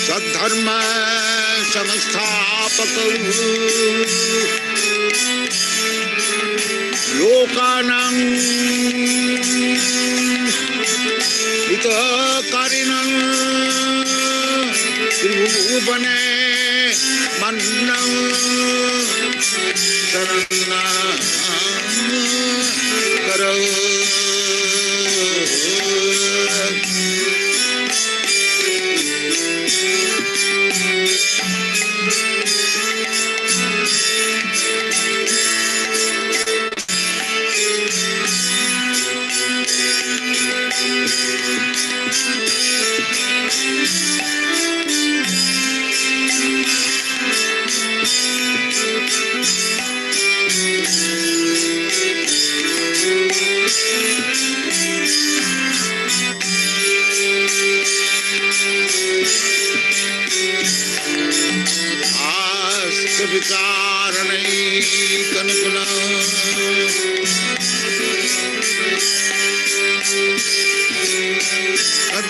सद्धर्म संस्थापक लोकानां हितकारिणं त्रिभुवने मन्नं शरणं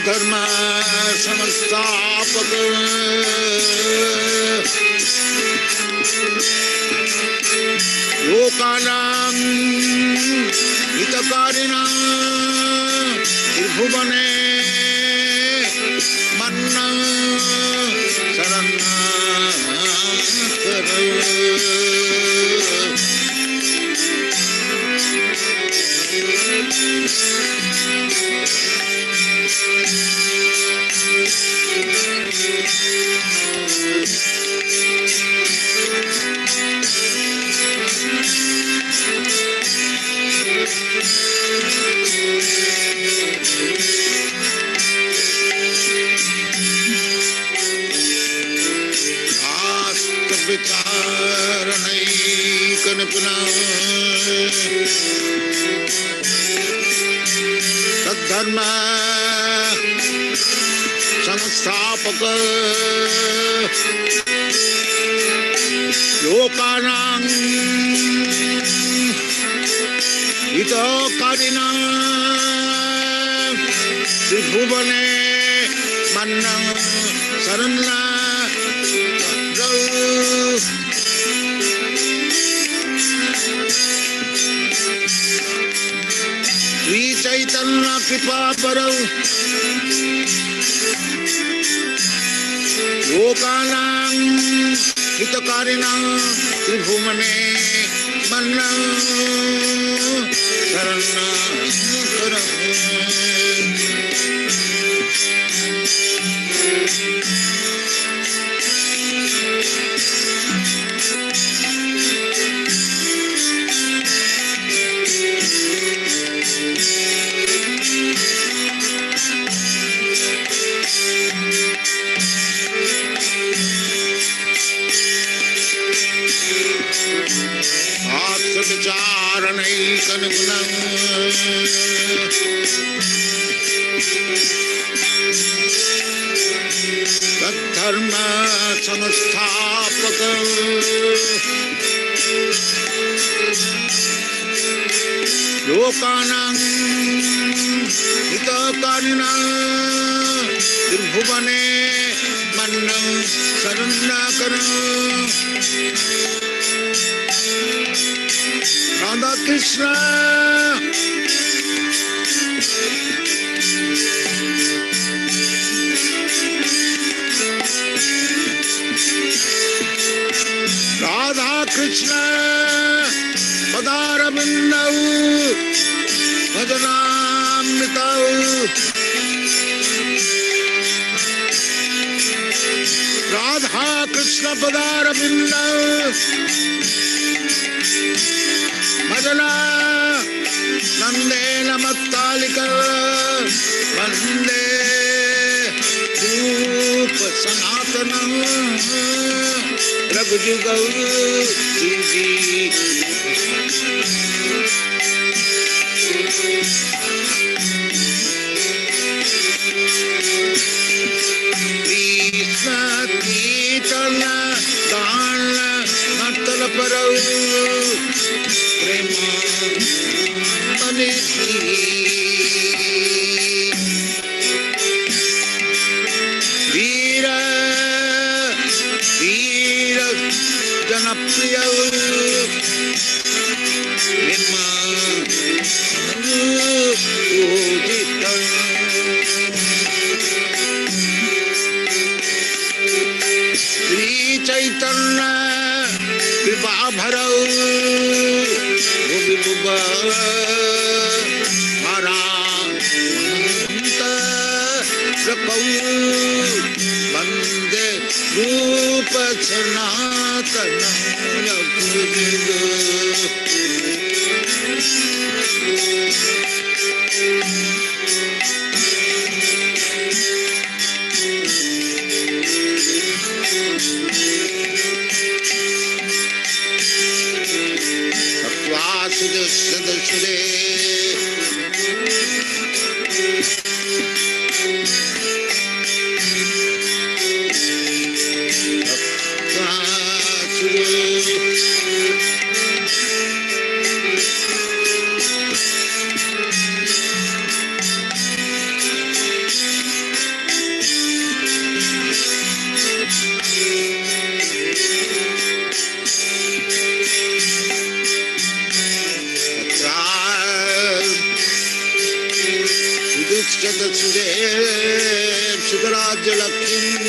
धर्म संस्थापक लोकानां हितकारिणां त्रिभुवने मन्नं शरणं धर्म संस्थापक लोकानां हितकारिणां त्रिभुवने मन्नं Sarana Sri Chaitanya Kripa Parau Lokanang Hitakarina Tribhumane Manna Sarana Charanaikangunam Dharma Samastapakam Lokanam Hitakarina Tribhuvane Mannam Saranakaram Radha Krishna Radha Krishna Padaravindav Bhajanamritav Radha Krishna Padaravindav Bhajana Nandena Mattalika Vande Rupa Sanatanam Raghujugav Suji Krishna Kitana Dana Nattala Parau Prema Maniti Veera Veera Janapriya Prema Udita Sri Chaitanya Kripa Bharau Bhuva Maranta Rakau Bande Rupa Sanatana Yakurinda Sadasure Sudev Sukarajya Lakshmi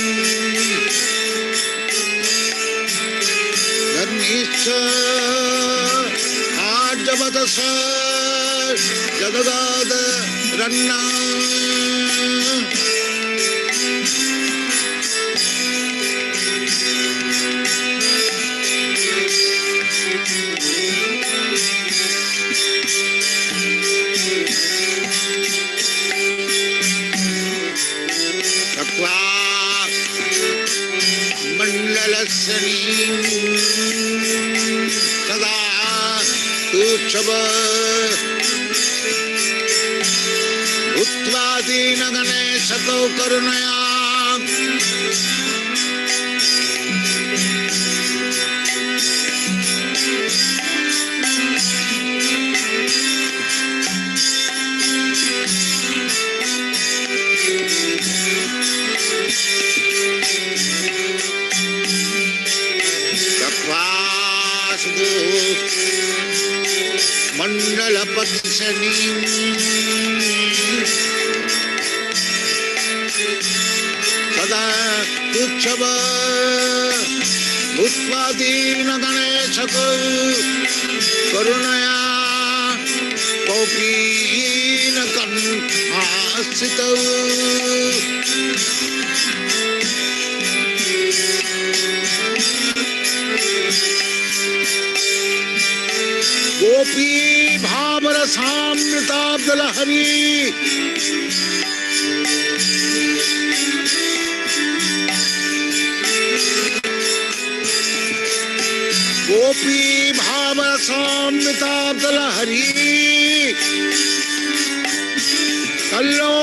Dharmischa Ajavadasa Jadagada Ranna Mandalasani Sada Tuchava Uttvadi Nagane Sato Karunaya sada uchchava Swadisthana Chakra karunaya Gopina kanhasita Gopi bhavara samritabdalahari Gopi bhavara samritabdalahari Kallo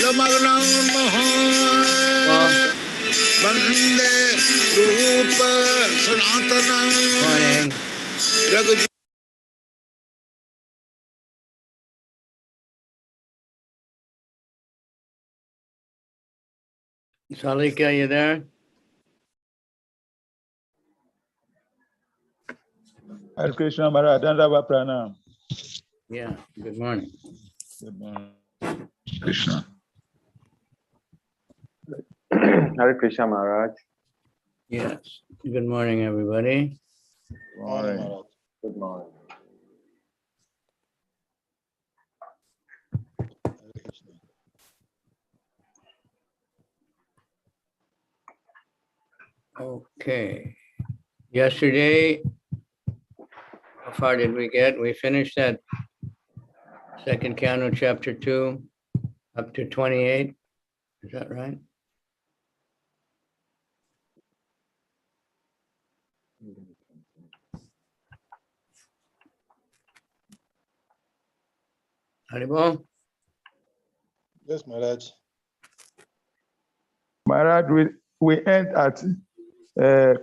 lamagnam mahan Bande rupa sanatana Raghu Salika, you there? Hare Krishna Maharaj, Dandava Pranam. Yeah, good morning. Good morning. Krishna. Hare Krishna Maharaj. Yes, good morning, everybody. Good morning. Good morning. Okay. Yesterday, how far did we get? We finished that second canto, chapter 2, up to 28. Is that right? Haribol? Yes, Maharaj. Maharaj, we end at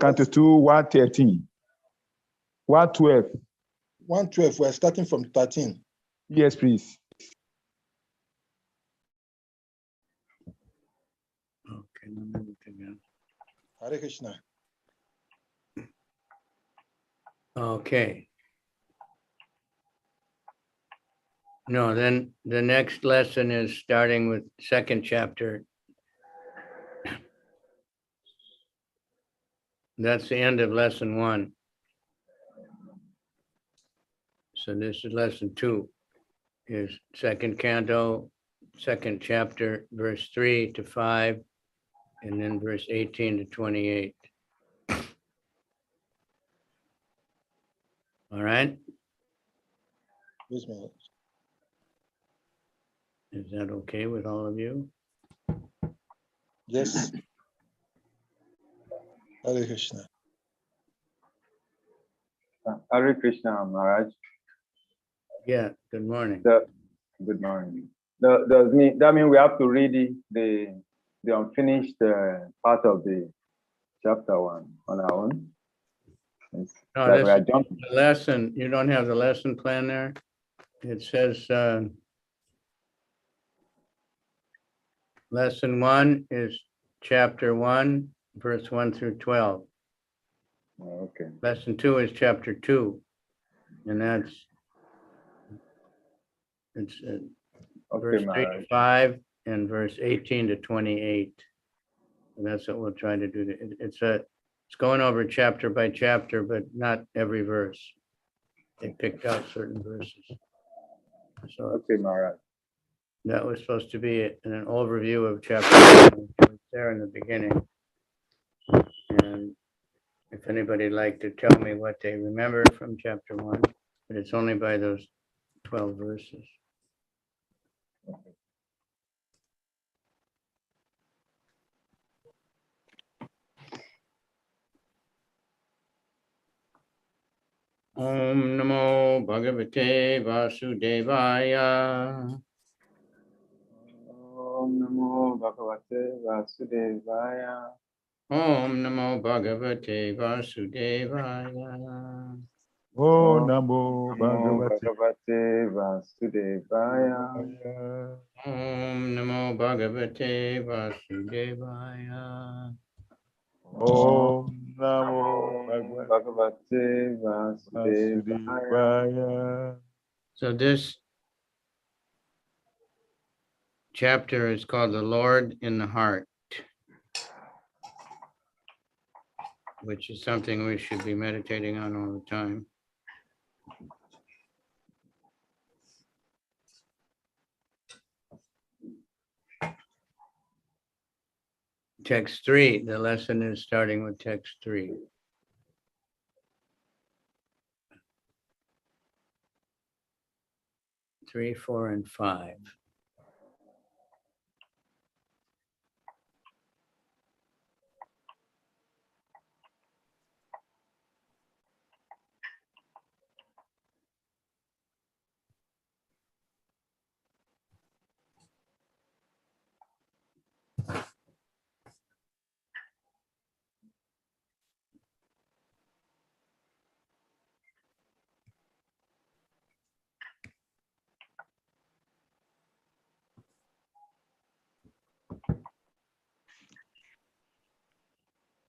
Canto 2, 113. 112. 112, we're starting from 13. Yes, please. Okay, let me look again. Hare Krishna. Okay. No, then the next lesson is starting with second chapter. That's the end of lesson 1. So this is lesson 2, is second canto, second chapter, verse 3 to 5, and then verse 18 to 28. All right? Yes, Maharaj. Is that okay with all of you? Yes. Hare Krishna. Hare Krishna Maharaj. Yeah, good morning. Good morning. That means we have to read the unfinished part of the chapter 1 on our own. It's No, like this we are is jumping. the lesson. You don't have the lesson plan there? It says lesson 1 is chapter 1, verse 1 through 12. Okay. Lesson 2 is chapter 2, and it's verse 3 Okay, to Maharaj. 5 and verse 18 to 28. And that's what we'll try to do. It's going over chapter by chapter, but not every verse. They picked out certain verses. So Okay, Maharaj. that was supposed to be an overview of chapter 1. It was there in the beginning. And if anybody'd like to tell me what they remember from chapter 1, but it's only by those 12 verses. Om Namo Bhagavate Vasudevaya. Om Namo Bhagavate Vasudevaya. Om Namo Bhagavate Vasudevaya. Oh, Om Namo Namo Bhagavate. Bhagavate Vasudevaya. Om Namo Bhagavate Vasudevaya. Oh, Namo Bhagavate Vasudevaya. Vasudevaya. So this chapter is called The Lord in the Heart, which is something we should be meditating on all the time. Text 3, the lesson is starting with text 3. Three, 4, and 5.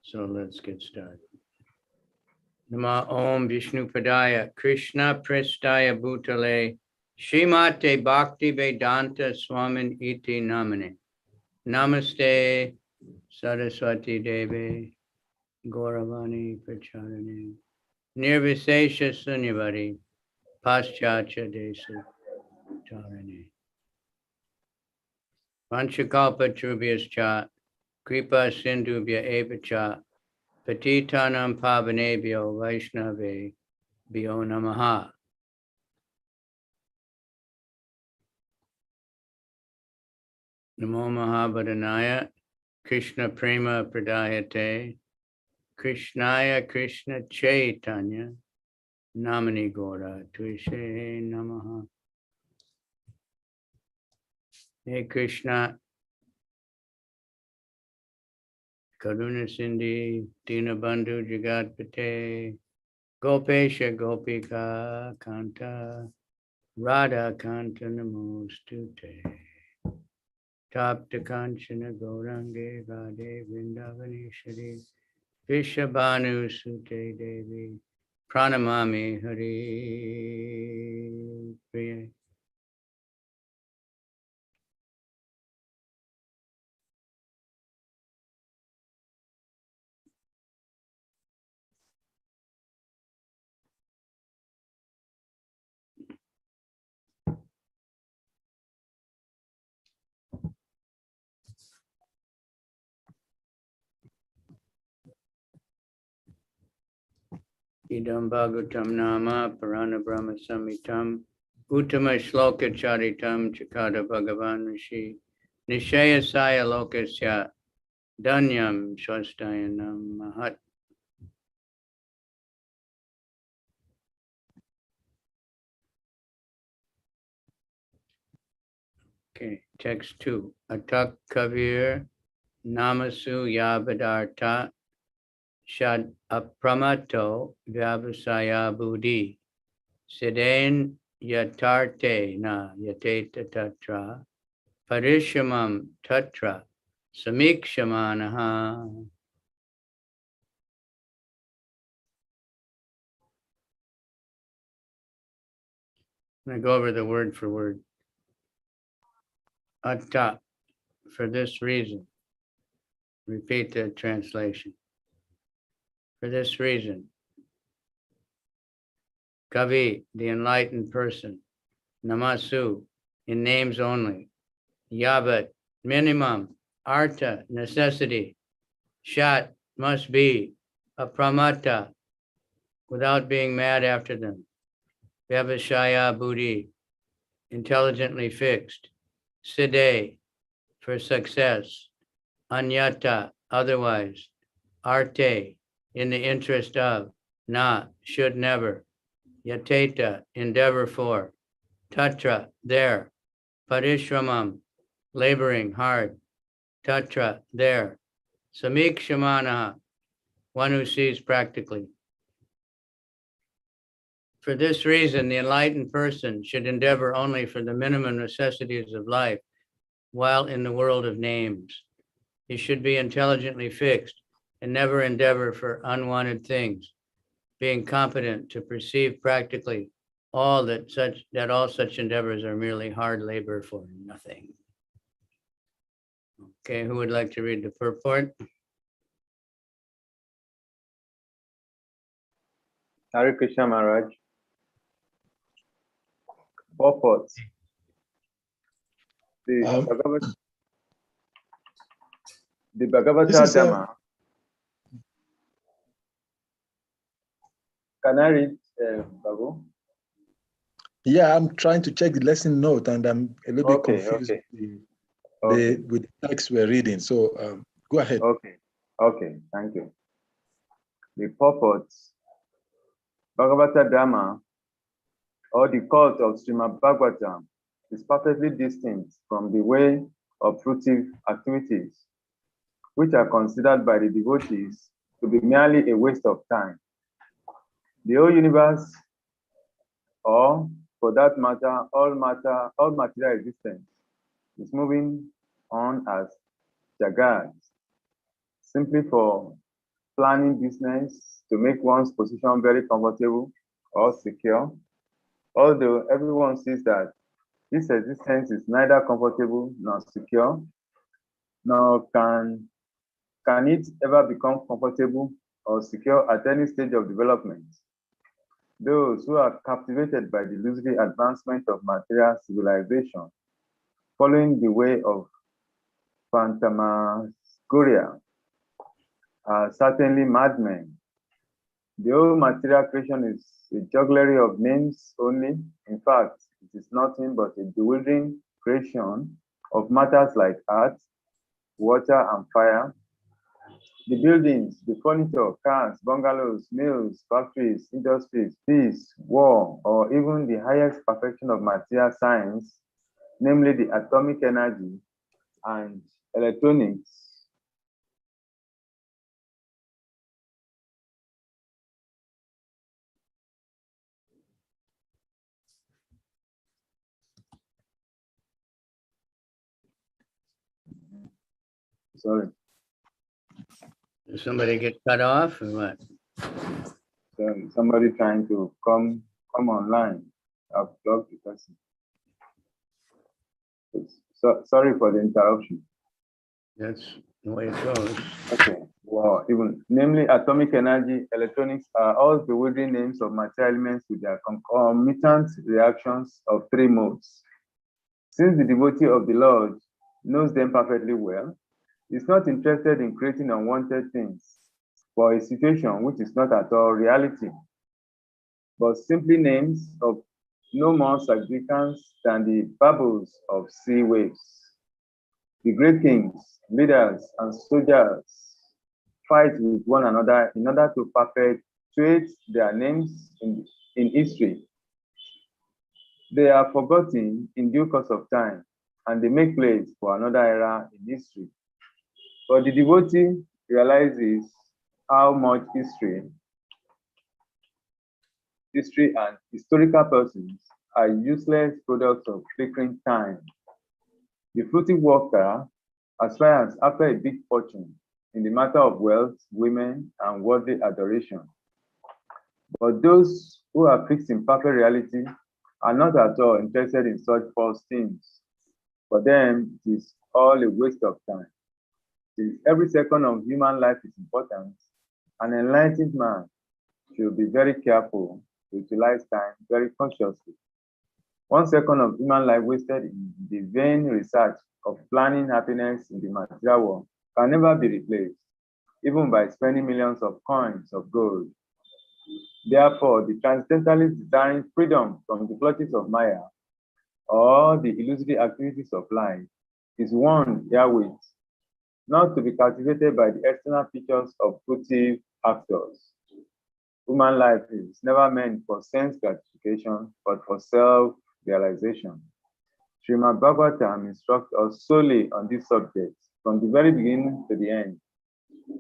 So let's get started. Nama Om Vishnu Padaya Krishna Prestaya Bhutale Srimate Bhakti Vedanta Swamin Iti Namane Namaste Saraswati Devi Gauravani Pracharane Nirvisesha Sunyavadi Paschatya Desu Tarane Panchakalpa Trubhyascha Kripa Sindhubhya Evacha Patitanam Pavanebhyo Vaishnave Bhyo Namaha. Namo Mahabharanaya Krishna Prema Pradayate Krishnaya Krishna Chaitanya Namani Gora Tuishe Namaha. Hey Krishna Karuna Sindhi Dinabandhu Jagatpate Gopesha Gopika Kanta Radha Kanta Namostute Tapta Kanchana Gaurange Radhe Vrindavaneshwari Vishabhanu Sute Devi Pranamami Hari Priya. Idam Bhagavatam Nama Purana Brahma Samhitam Uttama Shloka Charitam Chakada Bhagavan Rishi Nishaya Saya Lokasya Danyam Shwastayanam Mahat. Okay, text 2. Atak Kavir Namasu Yabadarta Shad Apramato Vyavasaya Buddhi Siddhain Yatarte Na Yateta Tatra Parishamam Tatra Samikshamanaha. I'm going to go over the word for word. Atta, for this reason. Repeat the translation. For this reason. Kavi, the enlightened person. Namasu, in names only. Yavat, minimum. Artha, necessity. Shat, must be. Apramata, without being mad after them. Vyavashaya buddhi, intelligently fixed. Siddhe, for success. Anyata, otherwise. Arte, in the interest of. Na, should never. Yateta, endeavor for. Tatra, there. Parishramam, laboring hard. Tatra, there. Samikshamana, one who sees practically. For this reason, the enlightened person should endeavor only for the minimum necessities of life while in the world of names. He should be intelligently fixed and never endeavor for unwanted things, being competent to perceive practically all such endeavors are merely hard labor for nothing. Okay, who would like to read the purport? Hare Krishna Maharaj. Purport. The This Bhagavata is Dhamma. Can I read, Babu? yeah, I'm trying to check the lesson note and I'm a little bit confused with the text we're reading. So go ahead. Okay, thank you. The purport, Bhagavata Dhamma, or the cult of Srimad Bhagavatam, is perfectly distinct from the way of fruitive activities, which are considered by the devotees to be merely a waste of time. The whole universe, or for that matter, all material existence, is moving on as jagat, simply for planning business to make one's position very comfortable or secure. Although everyone sees that this existence is neither comfortable nor secure, nor can it ever become comfortable or secure at any stage of development. Those who are captivated by the illusory advancement of material civilization, following the way of phantasmagoria, are certainly madmen. The whole material creation is a jugglery of names only. In fact, it is nothing but a bewildering creation of matters like earth, water, and fire. The buildings, the furniture, cars, bungalows, mills, factories, industries, peace, war, or even the highest perfection of material science, namely the atomic energy and electronics, sorry. Did somebody get cut off or what? Somebody trying to come online. I've blocked the person. Sorry for the interruption. That's the way it goes. Okay. Well, even namely atomic energy, electronics are all bewildering names of material elements with their concomitant reactions of three modes. Since the devotee of the Lord knows them perfectly well, is not interested in creating unwanted things for a situation which is not at all reality, but simply names of no more significance than the babbles of sea waves. The great kings, leaders, and soldiers fight with one another in order to perpetuate their names in history. They are forgotten in due course of time, and they make place for another era in history. But the devotee realizes how much history and historical persons are useless products of flickering time. The fruitive worker aspires after a big fortune in the matter of wealth, women, and worldly adoration. But those who are fixed in perfect reality are not at all interested in such false things. For them, it is all a waste of time. Since every second of human life is important, an enlightened man should be very careful to utilize time very consciously. 1 second of human life wasted in the vain research of planning happiness in the material world can never be replaced, even by spending millions of coins of gold. Therefore, the transcendentalist desiring freedom from the clutches of Maya or the illusory activities of life is warned herewith not to be captivated by the external features of fruitive actors. Human life is never meant for sense gratification, but for self-realization. Srimad Bhagavatam instructs us solely on this subject from the very beginning to the end.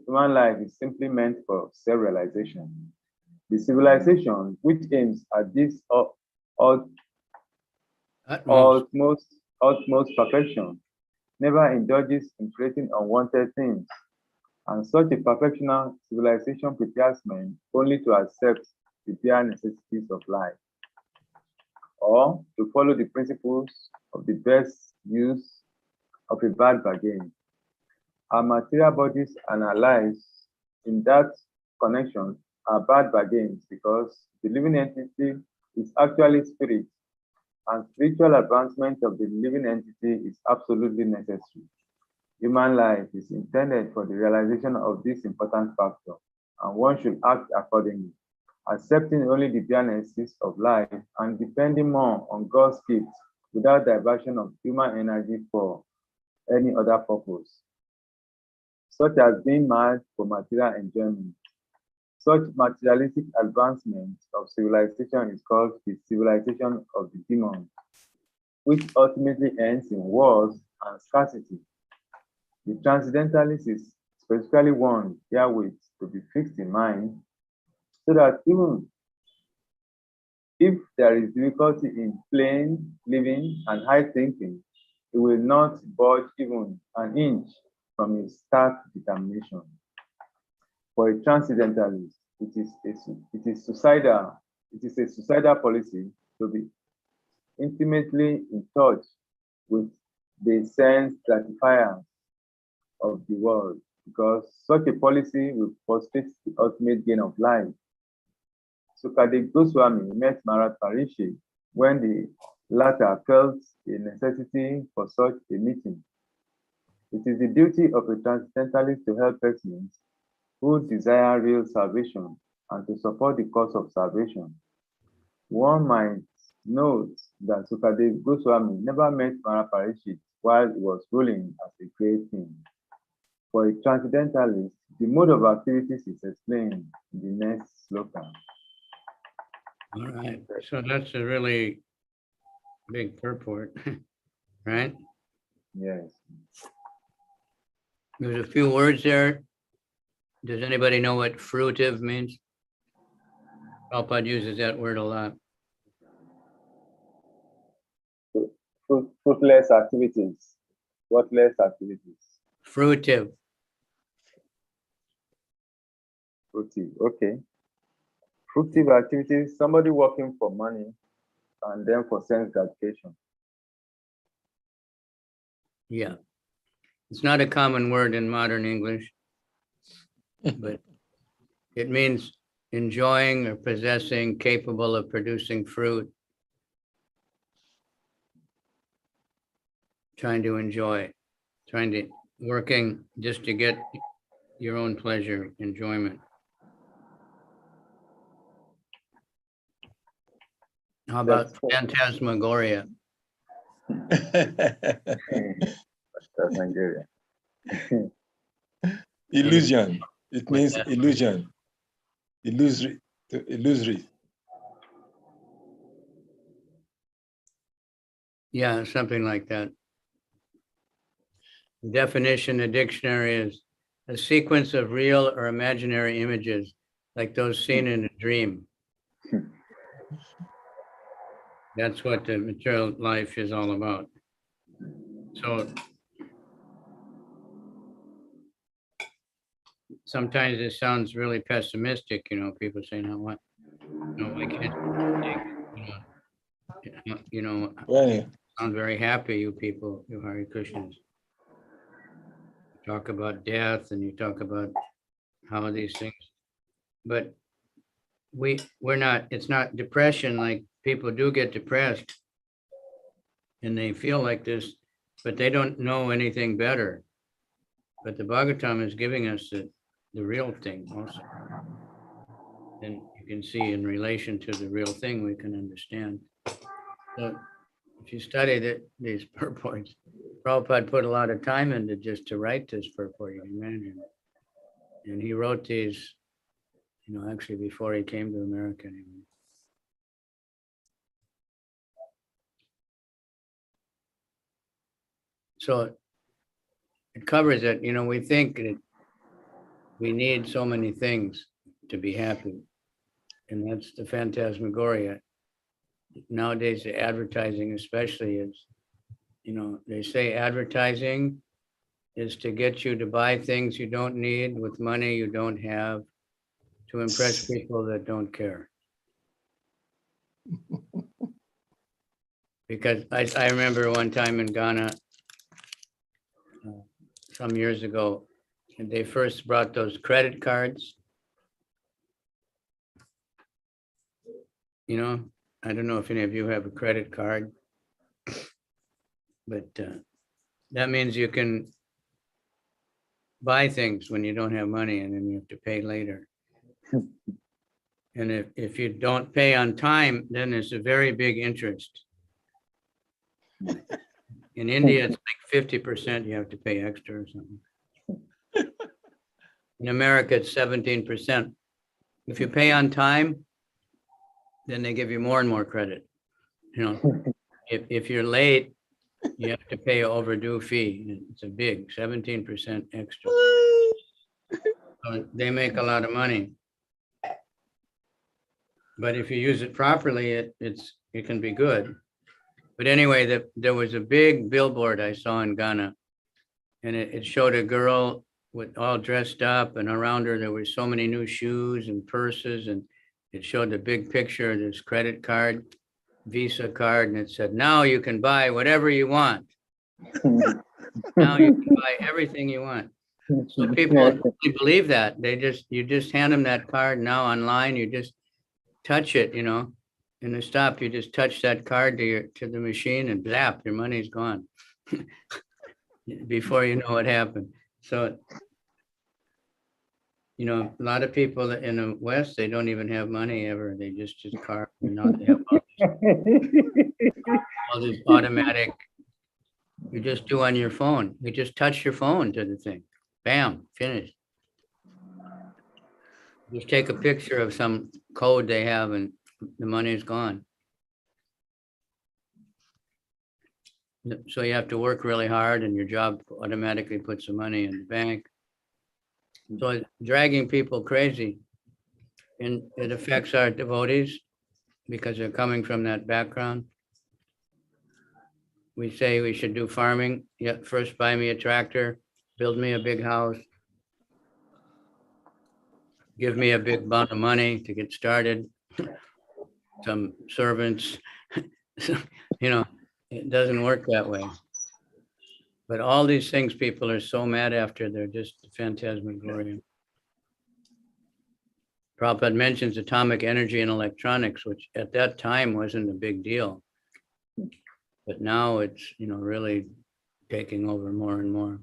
Human life is simply meant for self-realization. The civilization which aims at this utmost perfection never indulges in creating unwanted things, and such a perfectional civilization prepares men only to accept the bare necessities of life, or to follow the principles of the best use of a bad bargain. Our material bodies and our lives in that connection are bad bargains because the living entity is actually spirit, and spiritual advancement of the living entity is absolutely necessary. Human life is intended for the realization of this important factor, and one should act accordingly, accepting only the bearnesses of life and depending more on God's gifts without diversion of human energy for any other purpose, such as being mad for material enjoyment. Such materialistic advancement of civilization is called the civilization of the demons, which ultimately ends in wars and scarcity. The transcendentalist is specifically warned herewith to be fixed in mind, so that even if there is difficulty in plain living and high thinking, he will not budge even an inch from his stark determination. For a transcendentalist, it is a suicidal policy to be intimately in touch with the sense gratifiers of the world, because such a policy will frustrate the ultimate gain of life. Sukadeva Goswami met Maharaj Parikshit when the latter felt a necessity for such a meeting. It is the duty of a transcendentalist to help persons who desire real salvation and to support the cause of salvation. One might note that Sukadeva Goswami never met Maharaj Parikshit while he was ruling as a great king. For a transcendentalist, the mode of activities is explained in the next sloka. All right, so that's a really big purport, right? Yes. There's a few words there. Does anybody know what fruitive means? Prabhupada uses that word a lot. Fruitless activities. Worthless activities. Fruitive. Fruitive, okay. Fruitive activities, somebody working for money and then for sense gratification. Yeah. It's not a common word in modern English, but it means enjoying or possessing, capable of producing fruit. Trying to enjoy, working just to get your own pleasure, enjoyment. How about phantasmagoria? That's Nigeria. Illusion. It means illusion. Illusory. Yeah, something like that. The definition, the dictionary is a sequence of real or imaginary images, like those seen in a dream. That's what the material life is all about. So sometimes it sounds really pessimistic, people say, no, what? No, I can't Right. sound very happy, you people, you Hare Krishnas. You talk about death and you talk about how these things, but we're not, it's not depression. Like people do get depressed and they feel like this, but they don't know anything better. But the Bhagavatam is giving us the real thing also. And you can see in relation to the real thing, we can understand. So if you study these purports, Prabhupada put a lot of time into just to write this purport, you can imagine. And he wrote these, actually before he came to America anyway. So it covers it, we think that we need so many things to be happy. And that's the phantasmagoria. Nowadays, the advertising especially is, they say advertising is to get you to buy things you don't need with money you don't have to impress people that don't care. Because I remember one time in Ghana, some years ago, and they first brought those credit cards. You know, I don't know if any of you have a credit card, but that means you can buy things when you don't have money and then you have to pay later. And if you don't pay on time, then there's a very big interest. In India, it's like 50% you have to pay extra or something. In America, it's 17%. If you pay on time, then they give you more and more credit. You know, if you're late, you have to pay an overdue fee. It's a big 17% extra. So they make a lot of money. But if you use it properly, it can be good. But anyway, there was a big billboard I saw in Ghana, and it showed a girl with all dressed up, and around her there were so many new shoes and purses, and it showed a big picture of this credit card, Visa card, and it said, now you can buy whatever you want. Now you can buy everything you want. So people really believe that. You just hand them that card now online, you just touch it, you know, in the stop, you just touch that card to the machine and blap, your money's gone before you know what happened. So, you know, a lot of people in the West, they don't even have money ever. They just carve, you know, they have all this automatic, you just do on your phone. You just touch your phone to the thing. Bam, finished. Just take a picture of some code they have and the money is gone. So you have to work really hard and your job automatically puts the money in the bank. So it's dragging people crazy. And it affects our devotees because they're coming from that background. We say we should do farming. Yeah, first buy me a tractor, build me a big house, give me a big amount of money to get started, some servants. You know, it doesn't work that way. But all these things people are so mad after, they're just phantasmagoria. Prabhupada mentions atomic energy and electronics, which at that time wasn't a big deal. But now it's, you know, really taking over more and more,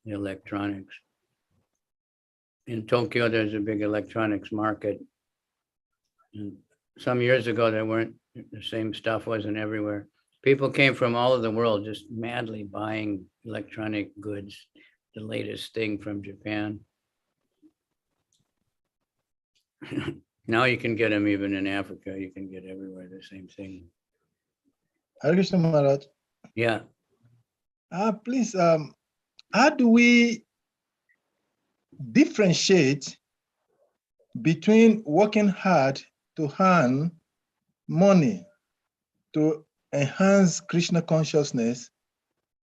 the electronics. In Tokyo, there's a big electronics market. And some years ago, the same stuff wasn't everywhere. People came from all over the world just madly buying electronic goods, the latest thing from Japan. Now you can get them even in Africa. You can get everywhere the same thing. Hare Krishna Maharaj. Yeah. Please, how do we differentiate between working hard to earn money to enhance Krishna consciousness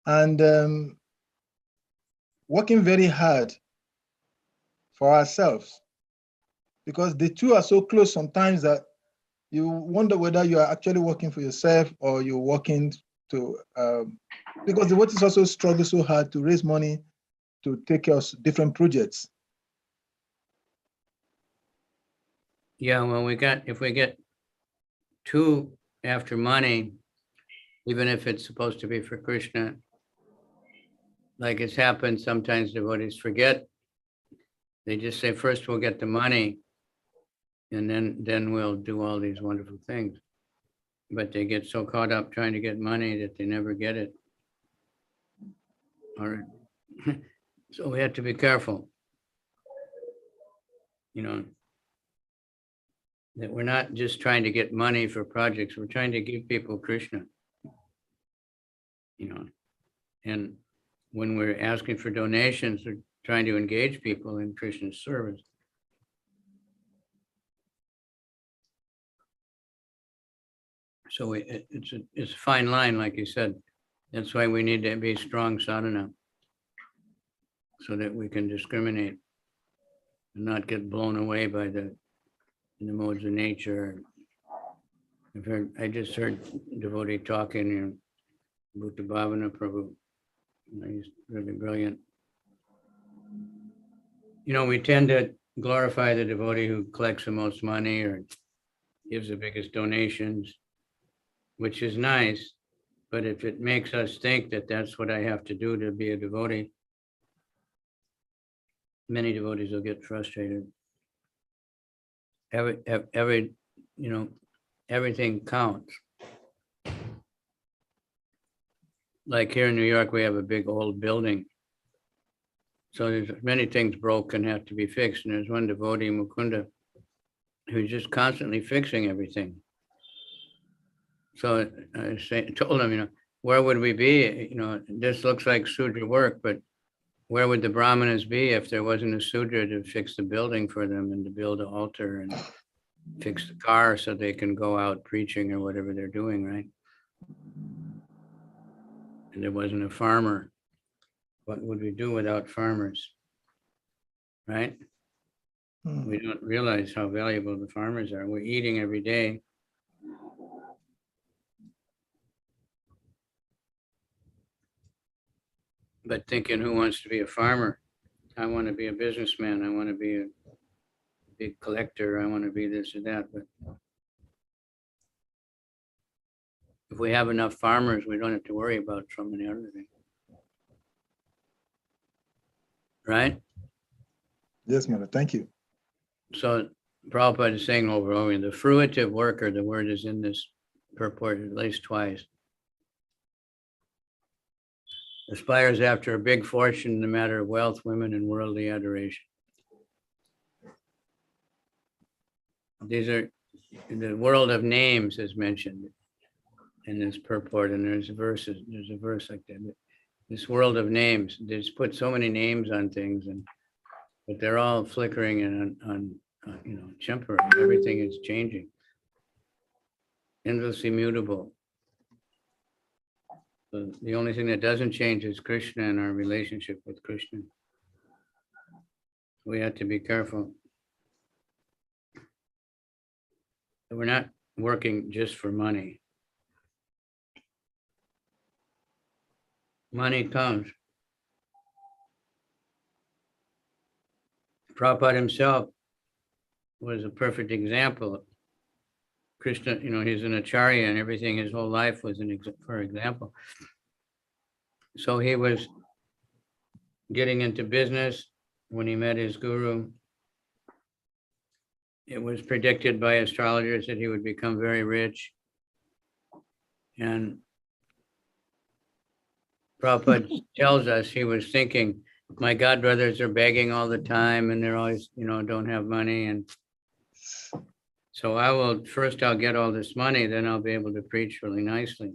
and working very hard for ourselves? Because the two are so close sometimes that you wonder whether you are actually working for yourself or you're working to, because the devotees also struggle so hard to raise money to take care of different projects. Yeah, well, if we get too after money, even if it's supposed to be for Krishna, like it's happened, sometimes devotees forget. They just say, first we'll get the money, and then we'll do all these wonderful things. But they get so caught up trying to get money that they never get it. All right. So we have to be careful, you know, that we're not just trying to get money for projects. We're trying to give people Krishna, you know, and when we're asking for donations, we're trying to engage people in Krishna's service. So it's a fine line, like you said. That's why we need to be strong sadhana, so that we can discriminate and not get blown away by the modes of nature. I just heard devotee talking, Bhuta Bhavana Prabhu He's really brilliant. We tend to glorify the devotee who collects the most money or gives the biggest donations, which is nice. But if it makes us think that that's what I have to do to be a devotee, many devotees will get frustrated. Everything counts. Like here in New York, we have a big old building. So there's many things broke and have to be fixed. And there's one devotee, Mukunda, who's just constantly fixing everything. So I told him, where would we be? This looks like Sudra work, but where would the Brahmanas be if there wasn't a Sudra to fix the building for them and to build an altar and fix the car so they can go out preaching or whatever they're doing, right? And there wasn't a farmer. What would we do without farmers, right? We don't realize how valuable the farmers are. We're eating every day. But thinking, who wants to be a farmer? I want to be a businessman. I want to be a big collector. I want to be this or that. But if we have enough farmers, we don't have to worry about so many other things. Right? Yes, Mother. Thank you. So Prabhupada is saying over and over, the fruitive worker, the word is in this purport at least twice, aspires after a big fortune in the matter of wealth, women, and worldly adoration. These are the world of names is mentioned in this purport, and there's a verse like that. This world of names, they just put so many names on things, but they're all flickering and on temporary. Everything is changing, endlessly mutable. So the only thing that doesn't change is Krishna and our relationship with Krishna. We have to be careful. We're not working just for money. Money comes. Prabhupada himself was a perfect example. Krishna, he's an acharya and everything, his whole life was for example. So he was getting into business when he met his guru. It was predicted by astrologers that he would become very rich. And Prabhupada tells us he was thinking, my godbrothers are begging all the time and they're always, don't have money. And so I'll get all this money, then I'll be able to preach really nicely.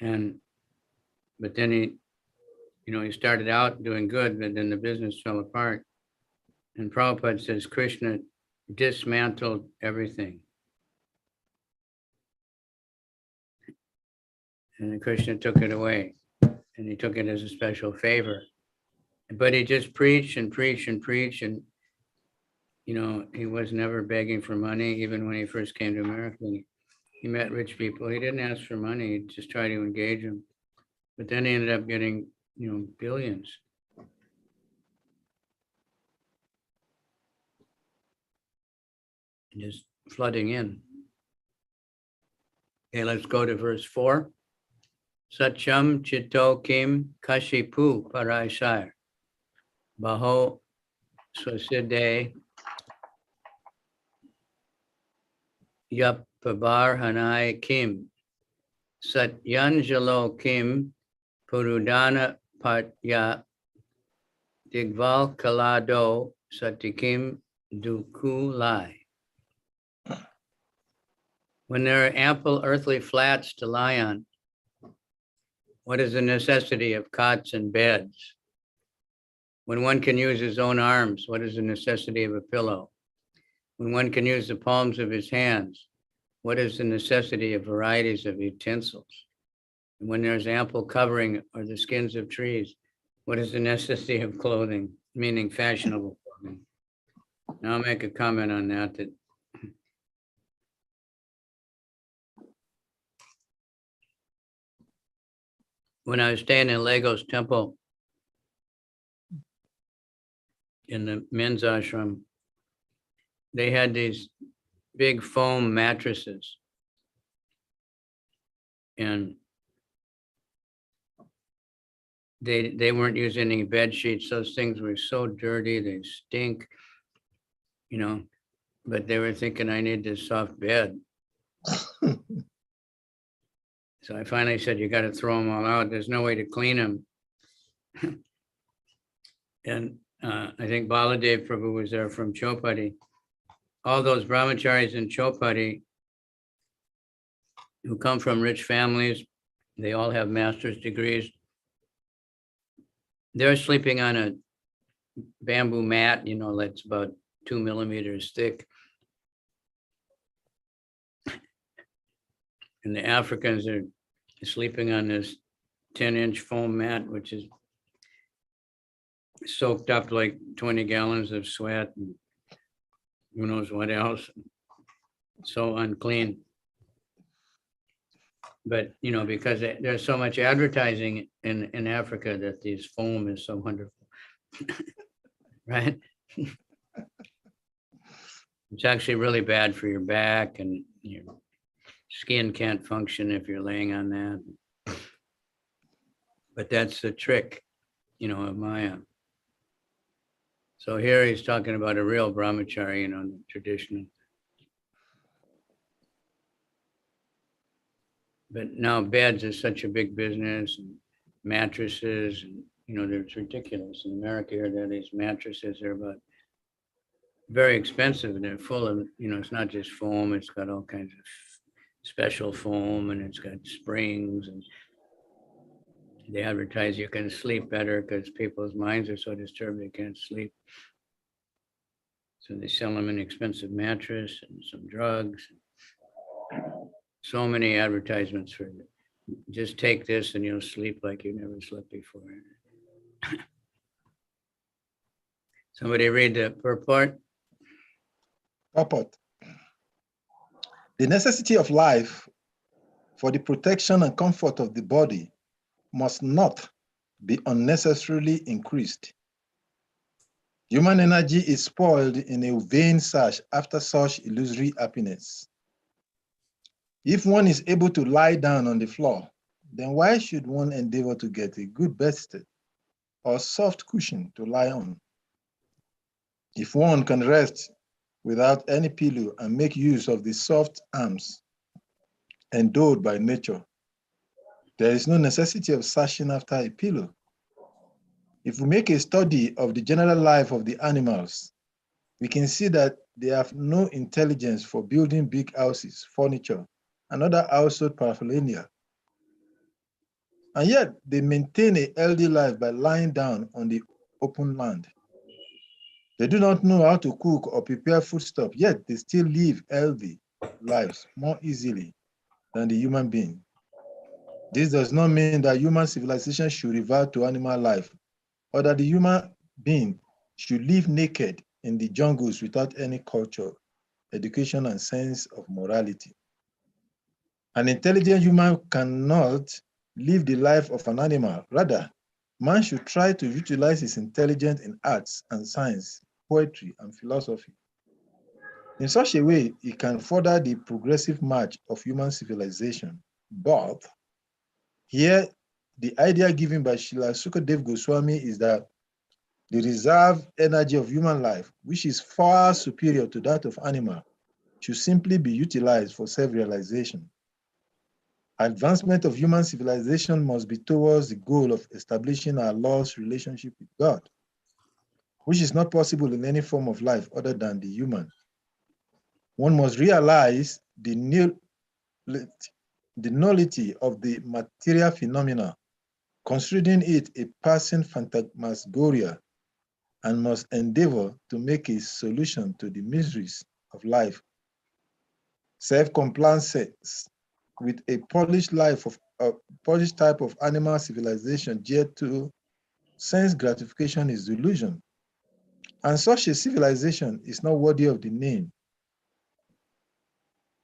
But then he started out doing good, but then the business fell apart. And Prabhupada says Krishna dismantled everything. And then Krishna took it away, and he took it as a special favor. But he just preached and preached and preached, and he was never begging for money. Even when he first came to America, he met rich people. He didn't ask for money; he just tried to engage them. But then he ended up getting, billions. Just flooding in. Okay, let's go to verse 4. Satcham chitto kim kashipu paraishar baho swasiddhe yap pabar hanai kim satyanjalo kim purudana patya digval kalado satikim dukulai. When there are ample earthly flats to lie on, what is the necessity of cots and beds? When one can use his own arms, what is the necessity of a pillow? When one can use the palms of his hands, what is the necessity of varieties of utensils? And when there's ample covering or the skins of trees, what is the necessity of clothing, meaning fashionable clothing? Now I'll make a comment on that. when I was staying in Lagos Temple in the men's ashram, they had these big foam mattresses. And they weren't using any bed sheets. Those things were so dirty, they stink, you know, but they were thinking I need this soft bed. So I finally said, you got to throw them all out. There's no way to clean them. And I think Baladev Prabhu was there from Chopati. All those brahmacharis in Chopati who come from rich families, they all have master's degrees. They're sleeping on a bamboo mat, you know, that's about 2 millimeters thick. And the Africans are sleeping on this 10-inch foam mat, which is soaked up like 20 gallons of sweat and who knows what else. So unclean. But, you know, because there's so much advertising in Africa that this foam is so wonderful, right? It's actually really bad for your back, and your skin can't function if you're laying on that. But that's the trick, you know, of Maya. So here he's talking about a real brahmachari, you know, traditional. But now beds is such a big business, and mattresses, and, you know, it's ridiculous. In America here, there are these mattresses, they're about very expensive, and they're full of, you know, it's not just foam, it's got all kinds of special foam, and it's got springs, and they advertise you can sleep better because people's minds are so disturbed they can't sleep. So they sell them an expensive mattress and some drugs. So many advertisements for it. Just take this and you'll sleep like you never slept before. Somebody read the purport. Purport. The necessity of life for the protection and comfort of the body must not be unnecessarily increased. Human energy is spoiled in a vain search after such illusory happiness. If one is able to lie down on the floor, then why should one endeavor to get a good bedstead or soft cushion to lie on? If one can rest without any pillow and make use of the soft arms endowed by nature, there is no necessity of searching after a pillow. If we make a study of the general life of the animals, we can see that they have no intelligence for building big houses, furniture, and other household paraphernalia. And yet they maintain a healthy life by lying down on the open land. They do not know how to cook or prepare foodstuff, yet they still live healthy lives more easily than the human being. This does not mean that human civilization should revert to animal life, or that the human being should live naked in the jungles without any culture, education, and sense of morality. An intelligent human cannot live the life of an animal. Rather, man should try to utilize his intelligence in arts and science, poetry, and philosophy. In such a way, he can further the progressive march of human civilization. But here, the idea given by Srila Sukadev Goswami is that the reserve energy of human life, which is far superior to that of animal, should simply be utilized for self-realization. Advancement of human civilization must be towards the goal of establishing our lost relationship with God, which is not possible in any form of life other than the human. One must realize the nullity of the material phenomena, considering it a passing phantasmagoria, and must endeavor to make a solution to the miseries of life. Self-complacency with a polished life of a polished type of animal civilization geared to sense gratification is delusion, and such a civilization is not worthy of the name.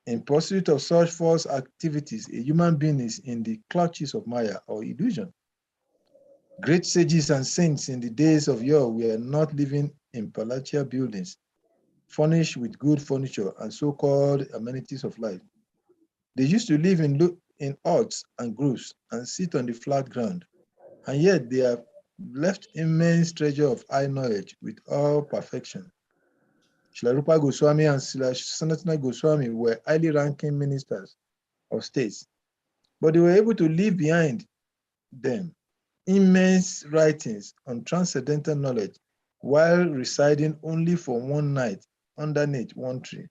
In pursuit of such false activities, a human being is in the clutches of Maya or illusion. Great sages and saints in the days of yore were not living in palatial buildings, furnished with good furniture and so-called amenities of life. They used to live in huts and groves and sit on the flat ground, and yet they have left immense treasure of high knowledge with all perfection. Srila Rupa Goswami and Srila Sanatana Goswami were highly ranking ministers of states, but they were able to leave behind them immense writings on transcendental knowledge while residing only for one night underneath one tree.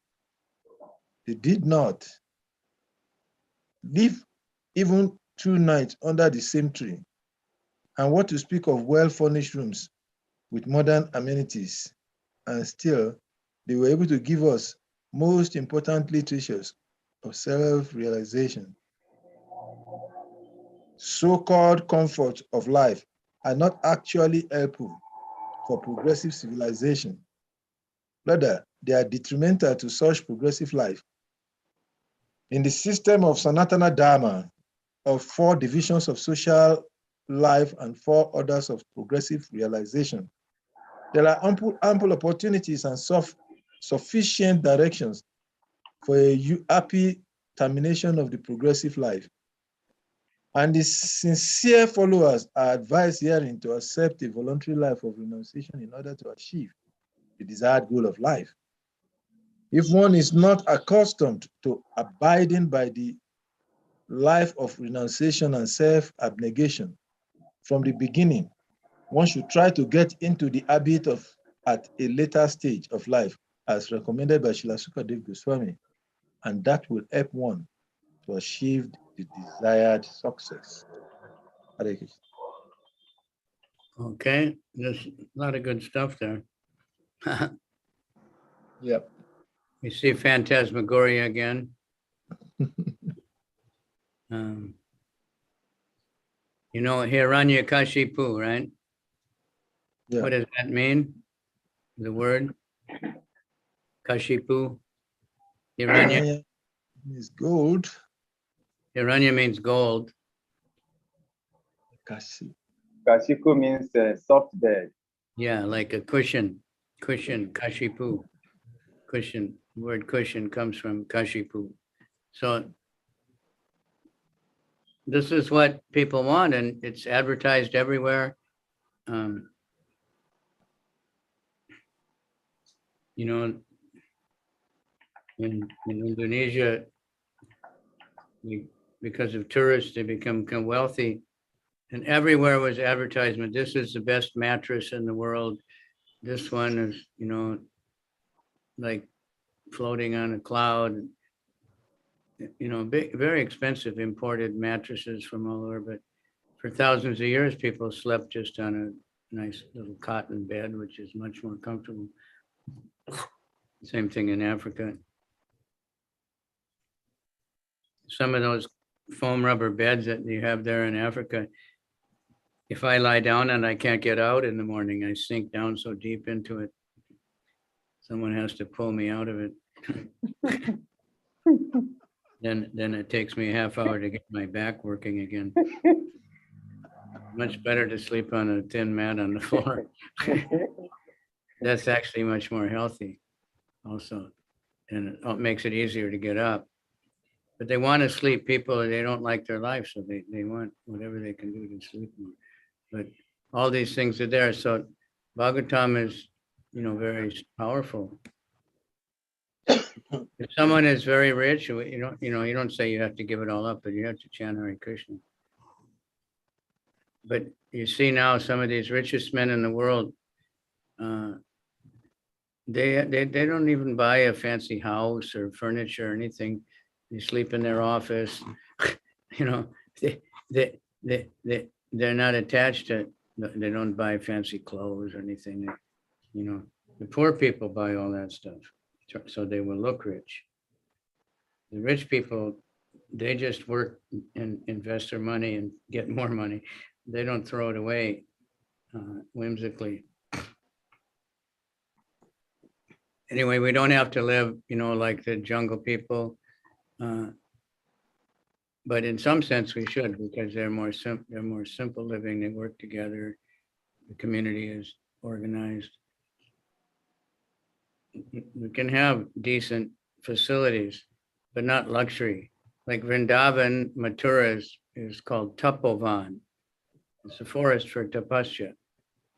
They did not live even 2 nights under the same tree, and what to speak of well-furnished rooms with modern amenities, and still they were able to give us most important literatures of self-realization. So-called comforts of life are not actually helpful for progressive civilization. Rather, they are detrimental to such progressive life. In the system of Sanatana Dharma, of 4 divisions of social life and 4 orders of progressive realization, there are ample opportunities and sufficient directions for a happy termination of the progressive life. And the sincere followers are advised herein to accept a voluntary life of renunciation in order to achieve the desired goal of life. If one is not accustomed to abiding by the life of renunciation and self-abnegation from the beginning, one should try to get into the habit of at a later stage of life, as recommended by Srila Sukadeva Goswami, and that will help one to achieve the desired success. Hare Krishna. Okay, there's a lot of good stuff there. Yep. You see Phantasmagoria again. You know Hiranyakashipu, right? Yeah. What does that mean? The word Kashipu. Hiranya. Is gold. Hiranya means gold. Kashi. Kashiku means soft bed. Yeah, like a cushion. Cushion, Kashipu. Cushion. The word cushion comes from Kashipu. So this is what people want, and it's advertised everywhere. You know, in Indonesia, because of tourists, they become wealthy, and everywhere was advertisement. This is the best mattress in the world. This one is, you know, like floating on a cloud. You know, big, very expensive imported mattresses from all over, but for thousands of years, people slept just on a nice little cotton bed, which is much more comfortable. Same thing in Africa. Some of those foam rubber beds that you have there in Africa, if I lie down and I can't get out in the morning, I sink down so deep into it. Someone has to pull me out of it. Then it takes me a half hour to get my back working again. Much better to sleep on a thin mat on the floor. That's actually much more healthy also. And it makes it easier to get up. But they want to sleep. People, they don't like their life, so they want whatever they can do to sleep more. But all these things are there. So Bhagavatam is, you know, very powerful. If someone is very rich, you don't say you have to give it all up, but you have to chant Hare Krishna. But you see now some of these richest men in the world, they don't even buy a fancy house or furniture or anything. They sleep in their office. You know, they're not attached to. They don't buy fancy clothes or anything. You know, the poor people buy all that stuff, so they will look rich. The rich people, they just work and invest their money and get more money. They don't throw it away whimsically. Anyway, we don't have to live, you know, like the jungle people. But in some sense we should, because they're more simple living. They work together. The community is organized. We can have decent facilities, but not luxury. Like Vrindavan, Mathura is called Tapovan. It's a forest for tapasya.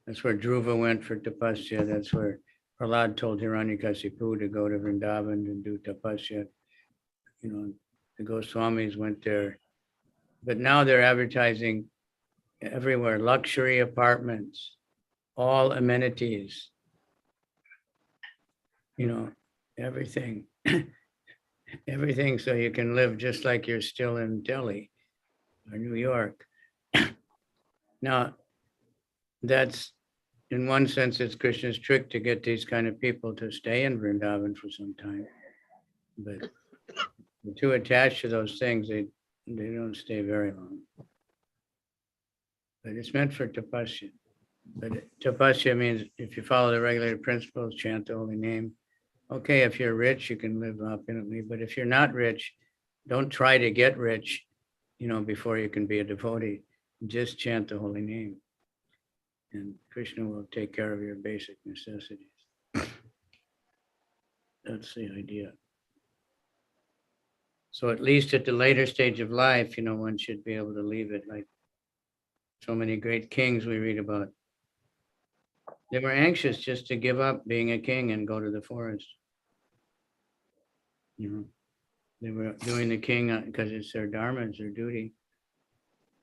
That's where Dhruva went for tapasya. That's where Prahlad told Hiranyakasipu to go to Vrindavan and do tapasya. You know, the Goswamis went there. But now they're advertising everywhere, luxury apartments, all amenities, you know, everything, everything, so you can live just like you're still in Delhi or New York. Now, that's, in one sense, it's Krishna's trick to get these kind of people to stay in Vrindavan for some time. But they're too attached to those things, they don't stay very long. But it's meant for tapasya. But tapasya means if you follow the regulated principles, chant the holy name. Okay, if you're rich, you can live opulently. But if you're not rich, don't try to get rich, you know, before you can be a devotee. Just chant the holy name. And Krishna will take care of your basic necessities. That's the idea. So at least at the later stage of life, you know, one should be able to leave it. Like so many great kings we read about. They were anxious just to give up being a king and go to the forest. You know, they were doing the king because it's their dharma, it's their duty.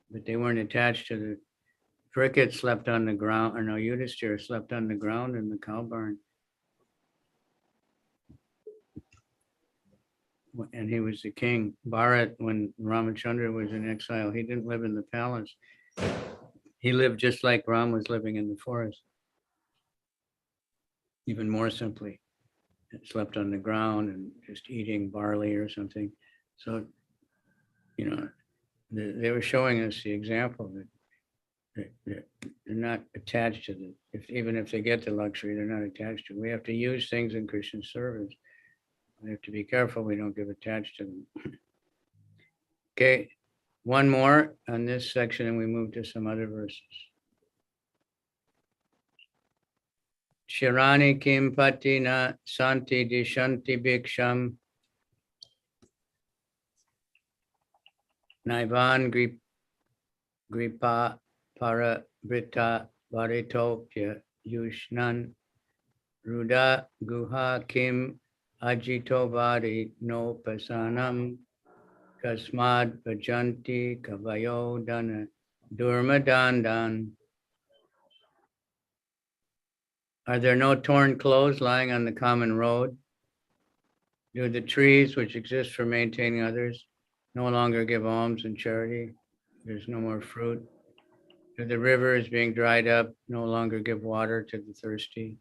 But they weren't attached to the cricket slept on the ground, or no, Yudhishthira slept on the ground in the cow barn. And he was the king. Bharat, when Ramachandra was in exile, he didn't live in the palace. He lived just like Ram was living in the forest. Even more simply, slept on the ground and just eating barley or something. So, you know, they were showing us the example that they're not attached to the, even if they get the luxury, they're not attached to it. We have to use things in Krishna's service. We have to be careful we don't get attached to them. Okay, one more on this section and we move to some other verses. Shirani kim patina santi dishanti bhiksham naivan gripa para brita varitopya yushnan ruda guha kim ajito vari no pasanam kasmad bhajanti kavayo dana durmadandan. Are there no torn clothes lying on the common road? Do the trees which exist for maintaining others no longer give alms and charity? There's no more fruit. Do the rivers being dried up no longer give water to the thirsty?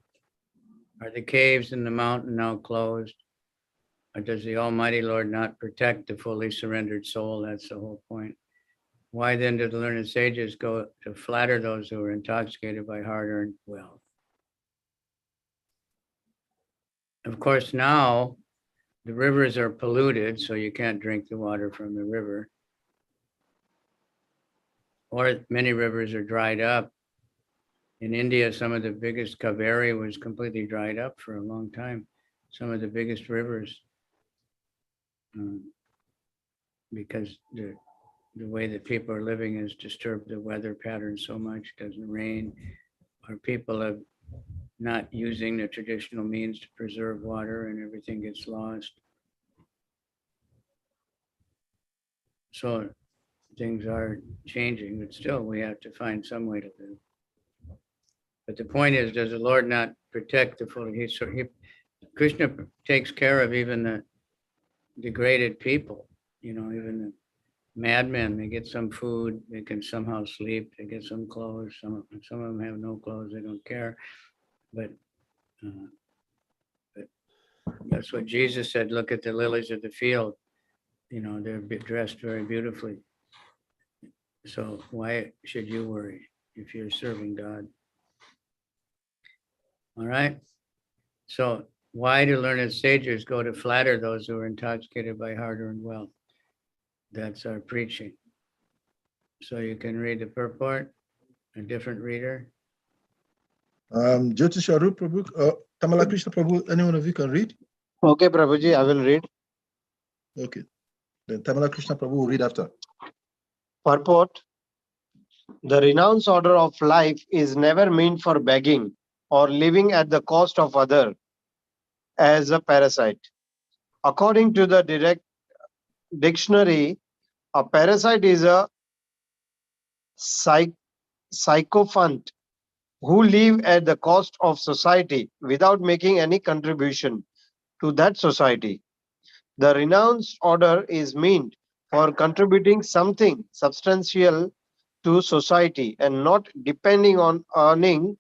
Are the caves in the mountain now closed? Or does the Almighty Lord not protect the fully surrendered soul? That's the whole point. Why then do the learned sages go to flatter those who are intoxicated by hard-earned wealth? Of course, now the rivers are polluted, so you can't drink the water from the river. Or many rivers are dried up. In India, some of the biggest Kaveri was completely dried up for a long time. Some of the biggest rivers, because the way that people are living has disturbed the weather pattern so much. It doesn't rain, or people have not using the traditional means to preserve water and everything gets lost. So things are changing, but still we have to find some way to live. But the point is, does the Lord not protect the full? Krishna takes care of even the degraded people, you know, even the madmen. They get some food, they can somehow sleep, they get some clothes. Some of them have no clothes, they don't care. But that's what Jesus said. Look at the lilies of the field. You know, they're dressed very beautifully. So why should you worry if you're serving God? All right. So Why do learned sages go to flatter those who are intoxicated by hard-earned wealth? That's our preaching. So you can read the purport, a different reader. Jyotish Arup Prabhu, Tamala Krishna Prabhu, any one of you can read? Okay, Prabhuji, I will read. Okay. Then Tamala Krishna Prabhu will read after. Purport. The renounced order of life is never meant for begging or living at the cost of other as a parasite. According to the direct dictionary, a parasite is a sycophant who live at the cost of society without making any contribution to that society. The renounced order is meant for contributing something substantial to society and not depending on earning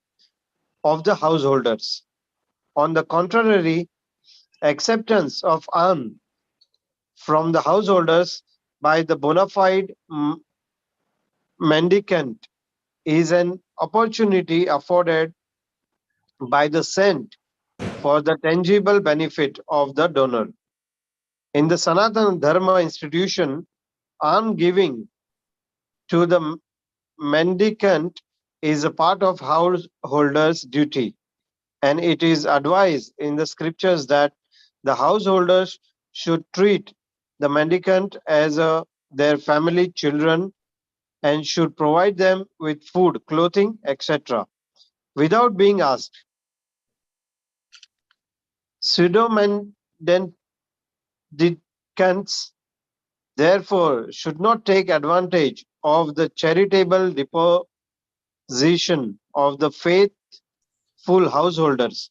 of the householders. On the contrary, acceptance of alms from the householders by the bona fide mendicant is an opportunity afforded by the saint for the tangible benefit of the donor. In the Sanatana Dharma institution, alms giving to the mendicant is a part of householder's duty, and it is advised in the scriptures that the householders should treat the mendicant as their family children and should provide them with food, clothing, etc. without being asked. Pseudo-mendicants, therefore, should not take advantage of the charitable disposition of the faithful householders.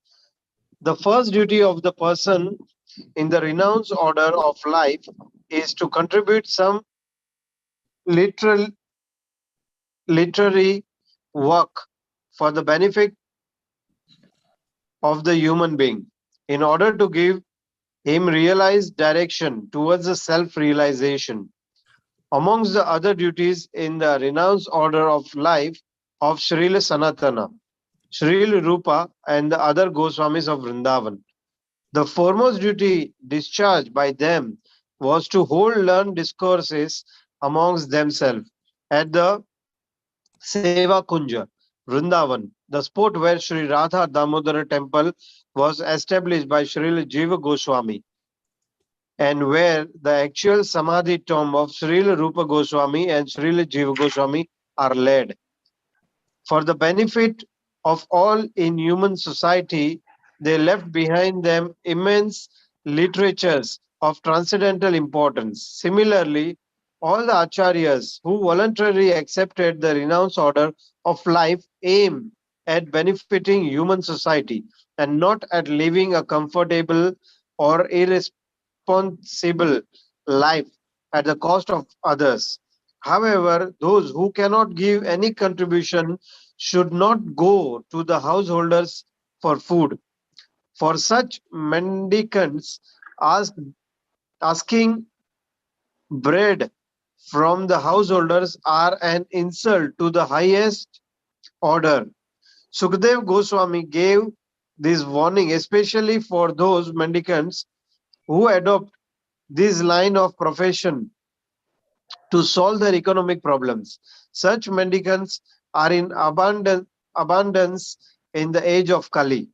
The first duty of the person in the renounced order of life is to contribute some literary work for the benefit of the human being in order to give him realized direction towards the self-realization. Amongst the other duties in the renounced order of life of Srila Sanatana, Srila Rupa and the other Goswamis of Vrindavan, the foremost duty discharged by them was to hold learned discourses amongst themselves at the Seva Kunja, Vrindavan, the spot where Sri Radha Damodara temple was established by Srila Jiva Goswami, and where the actual Samadhi tomb of Srila Rupa Goswami and Srila Jiva Goswami are laid. For the benefit of all in human society, they left behind them immense literatures of transcendental importance. Similarly, all the acharyas who voluntarily accepted the renounced order of life aim at benefiting human society and not at living a comfortable or irresponsible life at the cost of others. However, those who cannot give any contribution should not go to the householders for food. For such mendicants, asking bread from the householders are an insult to the highest order. Sukadev Goswami gave this warning especially for those mendicants who adopt this line of profession to solve their economic problems. Such mendicants are in abundance in the age of Kali.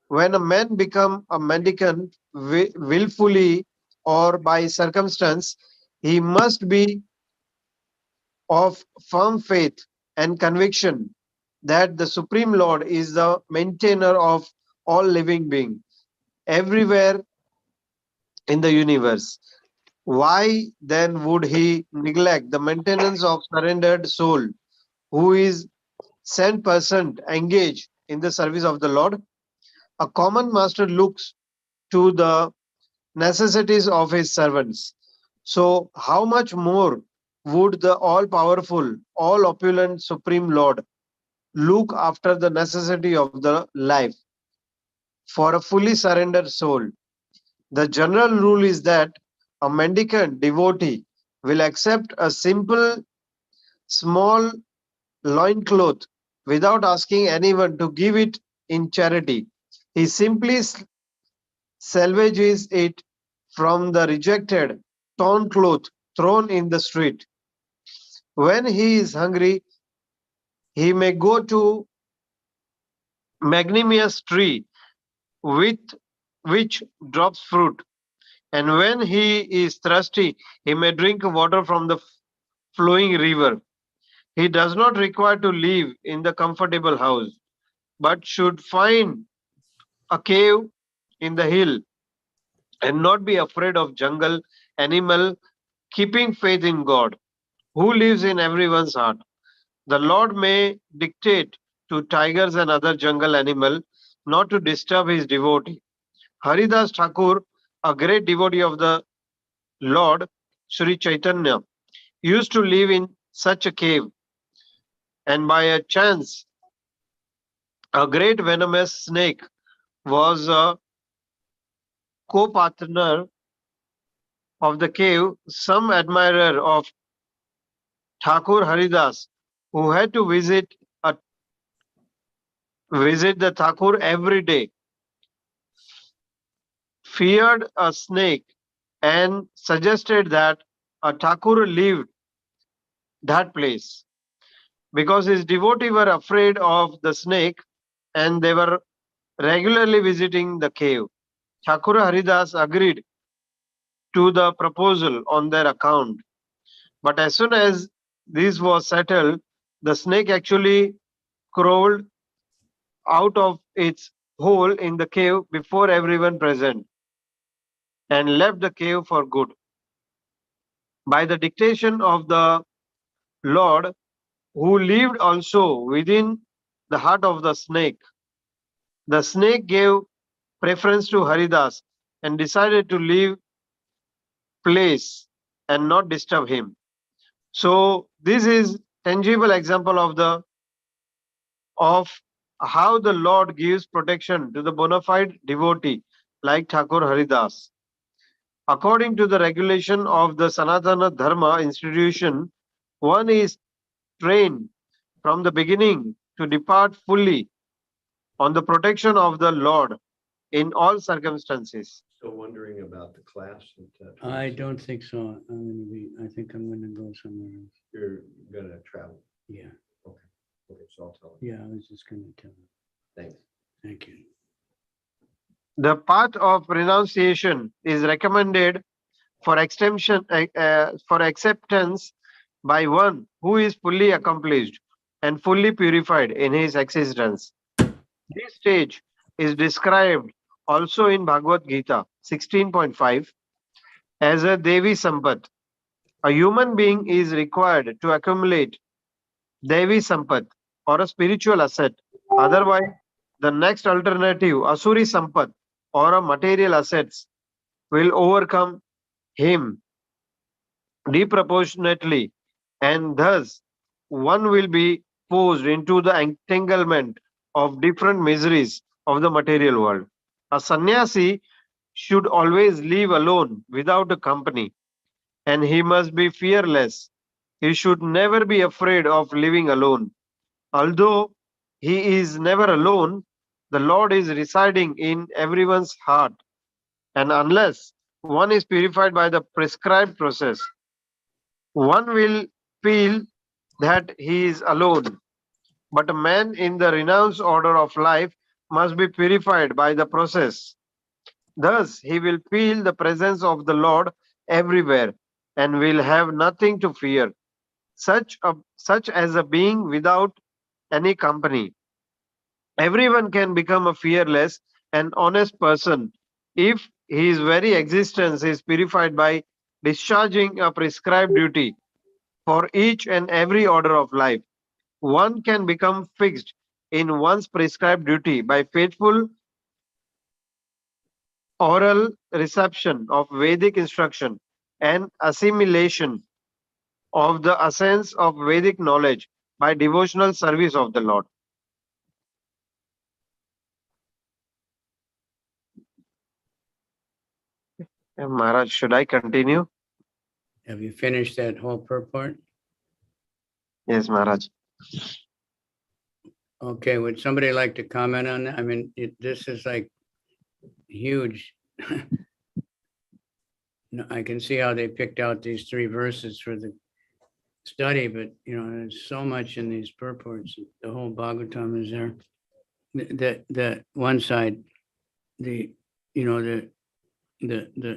When a man becomes a mendicant willfully or by circumstance, he must be of firm faith and conviction that the Supreme Lord is the maintainer of all living beings everywhere in the universe. Why then would he neglect the maintenance of surrendered soul who is 100% engaged in the service of the Lord? A common master looks to the necessities of his servants. So how much more would the all-powerful, all-opulent Supreme Lord look after the necessity of the life for a fully surrendered soul? The general rule is that a mendicant devotee will accept a simple, small loincloth without asking anyone to give it in charity. He simply salvages it from the rejected torn cloth thrown in the street. When he is hungry, he may go to magnanimous tree with which drops fruit. And when he is thirsty, he may drink water from the flowing river. He does not require to live in the comfortable house, but should find a cave in the hill and not be afraid of jungle animal, keeping faith in God, who lives in everyone's heart. The Lord may dictate to tigers and other jungle animal not to disturb his devotee. Haridas Thakur, a great devotee of the Lord Sri Chaitanya, used to live in such a cave, and by a chance, a great venomous snake was a co-partner of the cave. Some admirer of Thakur Haridas, who had to visit the Thakur every day, feared a snake and suggested that a Thakur leave that place. Because his devotees were afraid of the snake and they were regularly visiting the cave, Thakur Haridas agreed to the proposal on their account. But as soon as this was settled, the snake actually crawled out of its hole in the cave before everyone present and left the cave for good. By the dictation of the Lord, who lived also within the heart of the snake gave preference to Haridas and decided to leave place and not disturb him. So this is tangible example of how the Lord gives protection to the bona fide devotee like Thakur Haridas. According to the regulation of the Sanatana Dharma institution, one is trained from the beginning to depart fully on the protection of the Lord in all circumstances. Still wondering about the class. I don't think so. I think I'm gonna go somewhere else. You're gonna travel. Yeah, Okay, so I'll tell you. yeah, I was just gonna tell you. Thanks. Thank you. The path of renunciation is recommended for for acceptance by one who is fully accomplished and fully purified in his existence. This stage is described also in Bhagavad Gita 16.5 as a Devi Sampat. A human being is required to accumulate Devi Sampat or a spiritual asset. Otherwise, the next alternative, Asuri Sampat or a material assets, will overcome him disproportionately, and thus one will be forced into the entanglement of different miseries of the material world. A sannyasi should always live alone without a company, and he must be fearless. He should never be afraid of living alone. Although he is never alone, the Lord is residing in everyone's heart, and unless one is purified by the prescribed process, one will feel that he is alone. But a man in the renounced order of life must be purified by the process. Thus, he will feel the presence of the Lord everywhere and will have nothing to fear, such as a being without any company. Everyone can become a fearless and honest person if his very existence is purified by discharging a prescribed duty for each and every order of life. One can become fixed in one's prescribed duty by faithful oral reception of Vedic instruction and assimilation of the essence of Vedic knowledge by devotional service of the Lord. Maharaj, should I continue? Have you finished that whole purport? Yes, Maharaj. Okay, would somebody like to comment on that? I mean, this is like huge I can see how they picked out these 3 verses for the study, but there's so much in these purports. The whole Bhagavatam is there. The one side, the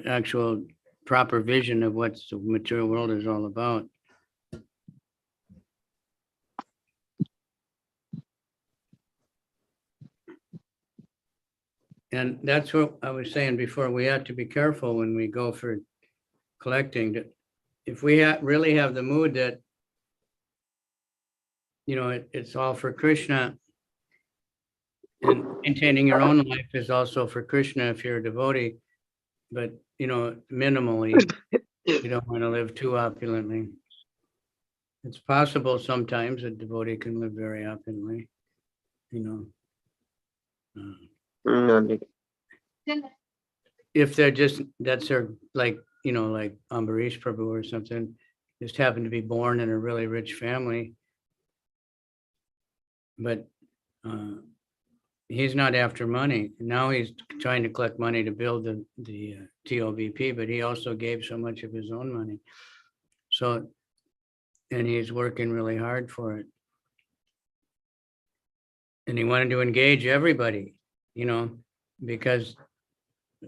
actual proper vision of what the material world is all about. And that's what I was saying before. We have to be careful when we go for collecting. If we really have the mood that, it's all for Krishna, and maintaining your own life is also for Krishna if you're a devotee, but, minimally, you don't want to live too opulently. It's possible sometimes a devotee can live very opulently, if they're just, that's their, like Ambarish Prabhu or something, just happened to be born in a really rich family. But he's not after money. Now he's trying to collect money to build the TOVP, but he also gave so much of his own money. So, and he's working really hard for it. And he wanted to engage everybody, because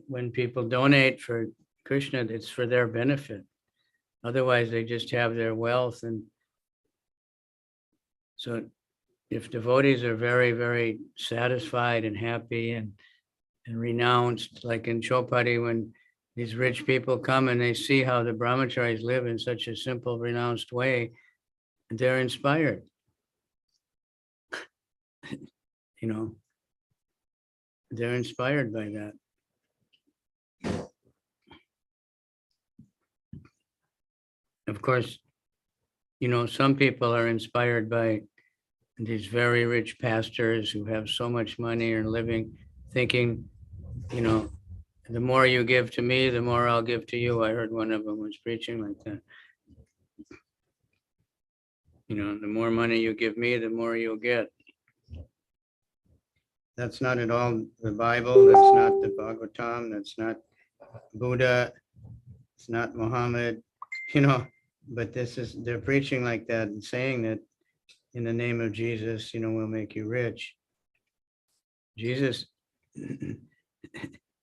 when people donate for Krishna, it's for their benefit. Otherwise, they just have their wealth. And so if devotees are very, very satisfied and happy and renounced, like in Chopati, when these rich people come and they see how the brahmacharis live in such a simple, renounced way, they're inspired. They're inspired by that. Of course, some people are inspired by these very rich pastors who have so much money and living, thinking, the more you give to me, the more I'll give to you. I heard one of them was preaching like that. The more money you give me, the more you'll get. That's not at all the Bible. That's not the Bhagavatam. That's not Buddha. It's not Muhammad, but they're preaching like that and saying that in the name of Jesus, we'll make you rich. Jesus,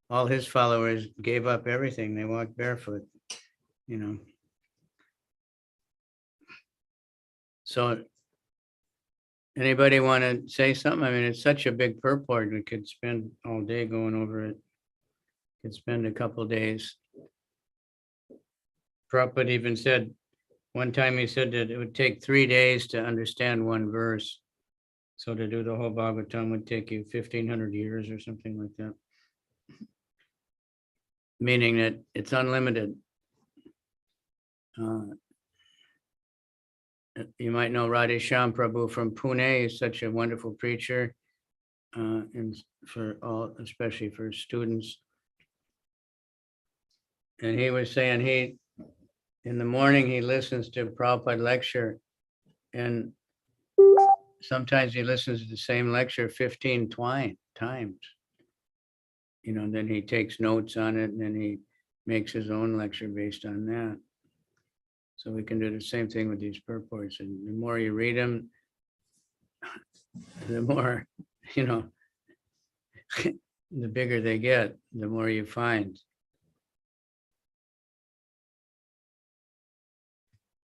all his followers gave up everything. They walked barefoot, So anybody want to say something? I mean, it's such a big purport. We could spend all day going over it. Could spend a couple of days. Prabhupada even said, one time he said that it would take 3 days to understand one verse. So to do the whole Bhagavatam would take you 1,500 years or something like that. Meaning that it's unlimited. You might know Radhesham Prabhu from Pune. He's such a wonderful preacher, and for all, especially for students. And he was saying in the morning he listens to Prabhupada lecture, and sometimes he listens to the same lecture 15 times. Then he takes notes on it, and then he makes his own lecture based on that. So we can do the same thing with these purports. And the more you read them, the more, the bigger they get, the more you find.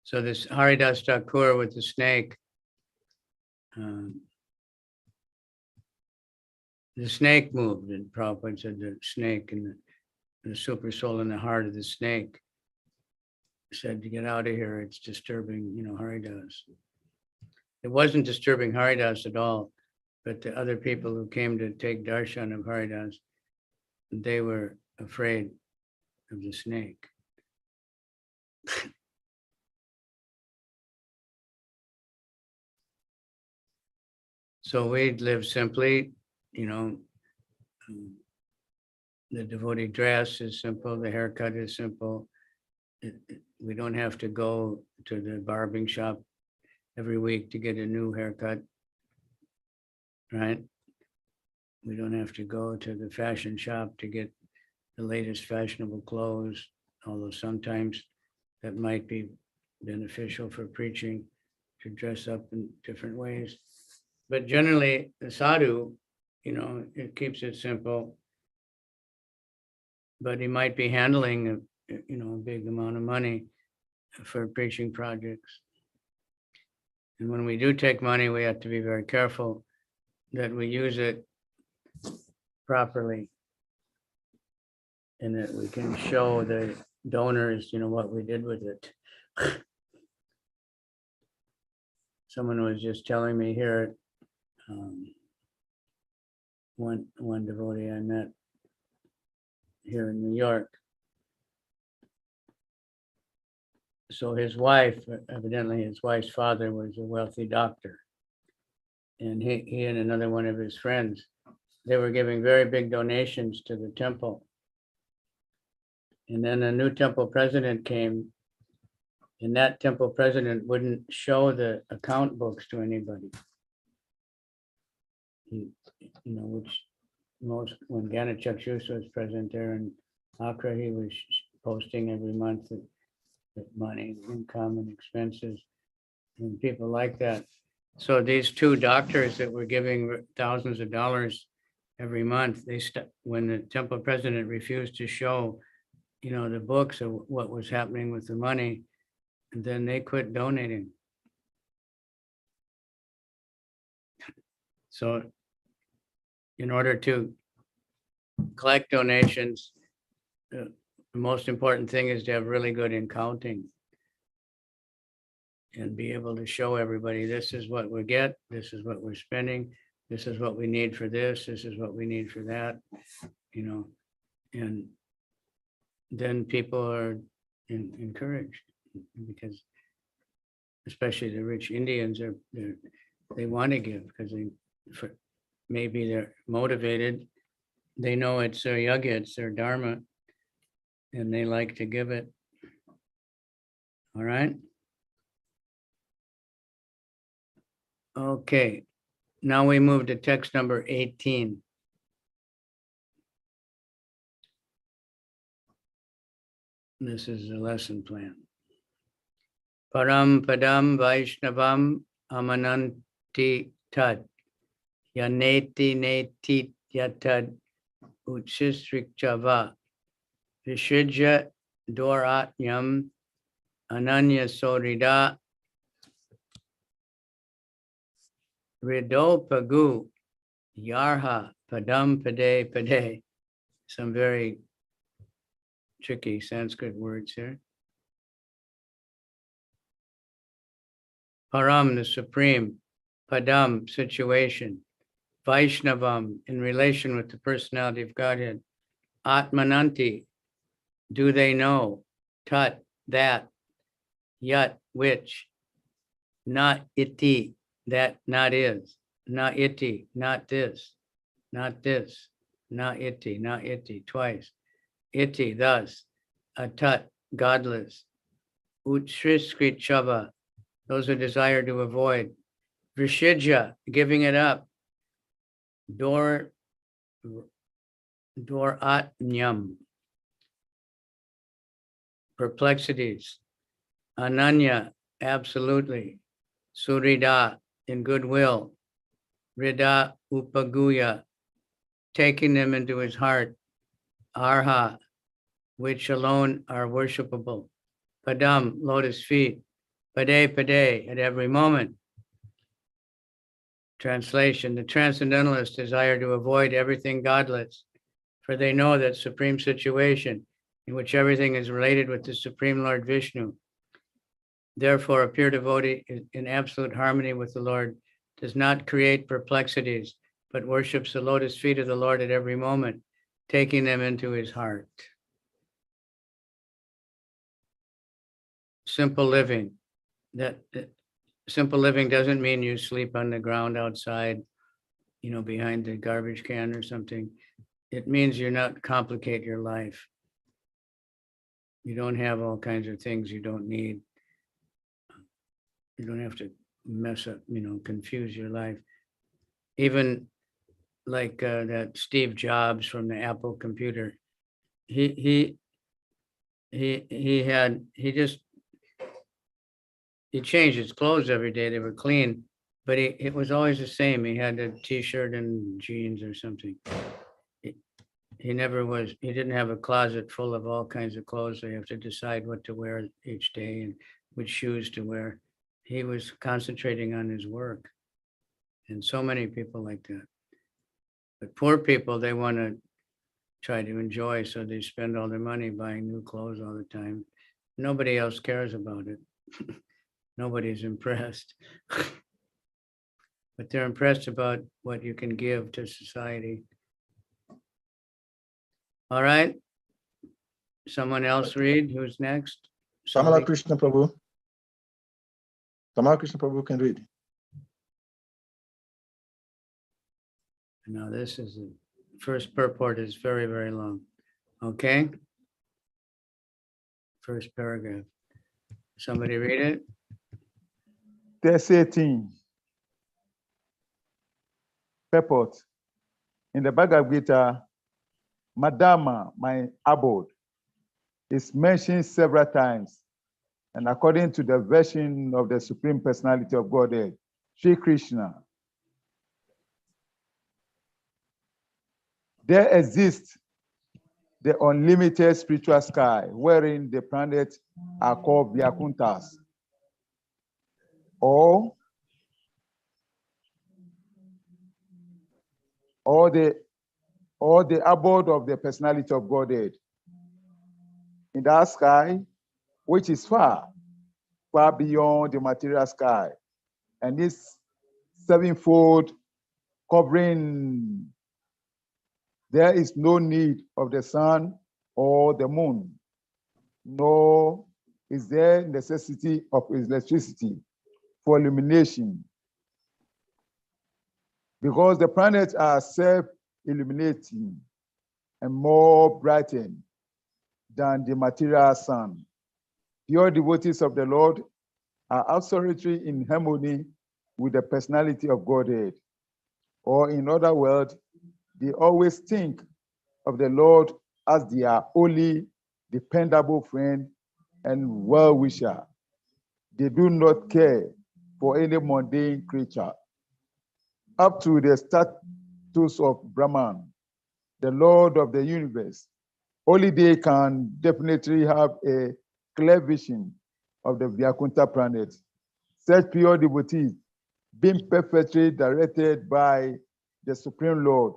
So this Haridas Thakur with the snake, the snake moved, and Prabhupada said the snake and the super soul in the heart of the snake said to get out of here. It's disturbing, Haridas. It wasn't disturbing Haridas at all, but the other people who came to take darshan of Haridas, they were afraid of the snake. So we live simply, the devotee dress is simple, the haircut is simple. We don't have to go to the barbing shop every week to get a new haircut, right? We don't have to go to the fashion shop to get the latest fashionable clothes, although sometimes that might be beneficial for preaching to dress up in different ways. But generally, the sadhu, it keeps it simple. But he might be handling a big amount of money for preaching projects. And when we do take money, we have to be very careful that we use it properly and that we can show the donors, what we did with it. Someone was just telling me here, one devotee I met here in New York. So his wife, evidently his wife's father was a wealthy doctor. And he and another one of his friends, they were giving very big donations to the temple. And then a new temple president came, and that temple president wouldn't show the account books to anybody. Which when Ganachakshus was present there in Accra, he was posting every month the money, income and expenses, and people like that. So these two doctors that were giving thousands of dollars every month, when the temple president refused to show, the books of what was happening with the money, and then they quit donating. So in order to collect donations, the most important thing is to have really good accounting and be able to show everybody, this is what we get, this is what we're spending, this is what we need for this is what we need for that, and then people are encouraged, because especially the rich Indians they want to give because maybe they're motivated. They know it's their yajna, it's their dharma, and they like to give it. All right. Okay. Now we move to text number 18. This is the lesson plan. Param padam Vaishnavam amananti tad yaneti neti yatad uchisrikchava vishidya doratnyam ananya sorida ridopagu yarha padam pade pade. Some very tricky Sanskrit words here. Param, the supreme. Padam, situation. Vaishnavam, in relation with the personality of Godhead. Atmananti, do they know? Tat, that. Yat, which. Not iti, that not is. Not iti, not this. Not this. Not iti, twice. Iti, thus. Atat, godless. Uchriskrichava, those who desire to avoid. Vrishidya, giving it up. Doratnyam, perplexities. Ananya, absolutely. Surida, in goodwill. Rida upaguya, taking them into his heart. Arha, which alone are worshipable. Padam, lotus feet. Pade, pade, at every moment. Translation, the transcendentalists desire to avoid everything godless, for they know that supreme situation in which everything is related with the Supreme Lord Vishnu. Therefore, a pure devotee in absolute harmony with the Lord does not create perplexities, but worships the lotus feet of the Lord at every moment, taking them into his heart. Simple living. That simple living doesn't mean you sleep on the ground outside, behind the garbage can or something. It means you're not complicate your life. You don't have all kinds of things you don't need. You don't have to mess up, confuse your life. Even like that Steve Jobs from the Apple computer, he changed his clothes every day. They were clean, but it was always the same. He had a t-shirt and jeans or something. He didn't have a closet full of all kinds of clothes. So you have to decide what to wear each day and which shoes to wear. He was concentrating on his work. And so many people like that. But poor people, they want to try to enjoy, so they spend all their money buying new clothes all the time. Nobody else cares about it. Nobody's impressed. But they're impressed about what you can give to society. All right. Someone else read. Who's next? Tamala Krishna Prabhu. Tamala Krishna Prabhu can read. Now this is the first purport is very, very long. Okay. First paragraph. Somebody read it. Verse 18. Purport. In the Bhagavad Gita, Madama, my abode, is mentioned several times. And according to the version of the Supreme Personality of Godhead, Sri Krishna, there exists the unlimited spiritual sky, wherein the planets are called Vyakuntas, or the abode of the personality of Godhead. In that sky, which is far, far beyond the material sky, and this sevenfold covering, there is no need of the sun or the moon, nor is there necessity of electricity for illumination, because the planets are self-illuminating and more brightened than the material sun. Pure devotees of the Lord are absolutely in harmony with the personality of Godhead, or in other words, they always think of the Lord as their only dependable friend and well-wisher. They do not care for any mundane creature. Up to the status of Brahman, the Lord of the universe, only they can definitely have a clear vision of the Vyakunta planet. Such pure devotees, being perfectly directed by the Supreme Lord,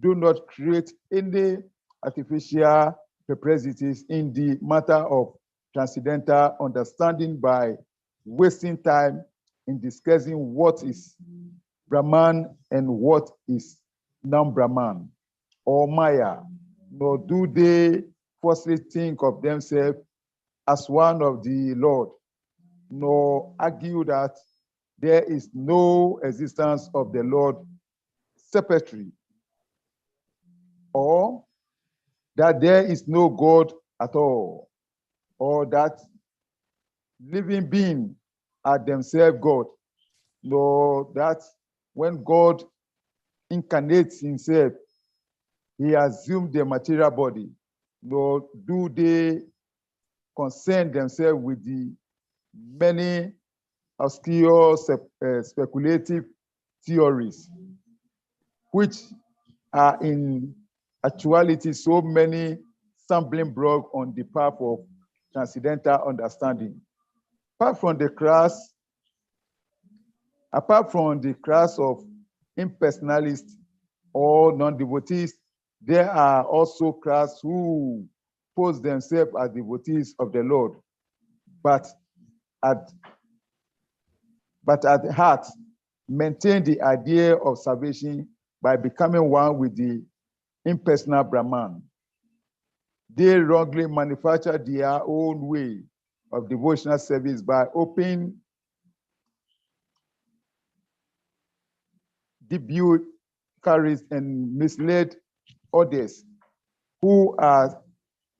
do not create any artificial perplexities in the matter of transcendental understanding by wasting time in discussing what is Brahman and what is non-Brahman or Maya, nor do they falsely think of themselves as one of the Lord, nor argue that there is no existence of the Lord separately, or that there is no God at all, or that living beings are themselves God, nor that when God incarnates himself, he assumed the material body, nor do they concern themselves with the many obscure speculative theories, which are in actuality so many stumbling blocks on the path of transcendental understanding. Apart from the class of impersonalists or non-devotees, there are also class who pose themselves as devotees of the Lord, but at heart maintain the idea of salvation by becoming one with the impersonal Brahman. They wrongly manufacture their own way of devotional service by open debut carries and misled others who are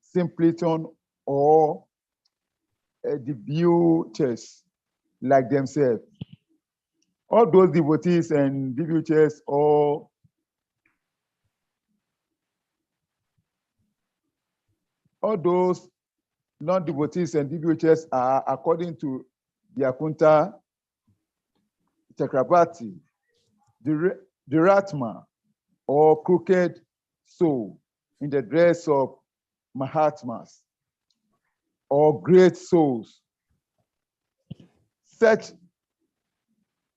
simpleton or debuters like themselves. All those devotees and debuters or all those non-devotees and devotees are, according to Vaibhava Chakrabarti, the Ratma, or crooked soul in the dress of Mahatmas or great souls. Such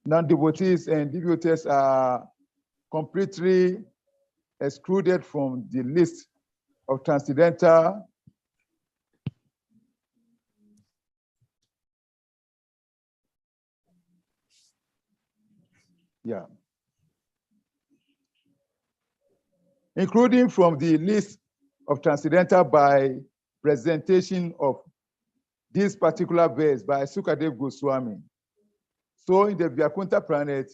non-devotees and devotees are completely excluded from the list of transcendental including from the list of transcendental by presentation of this particular verse by Sukadev Goswami. So in the Vaikuntha planet,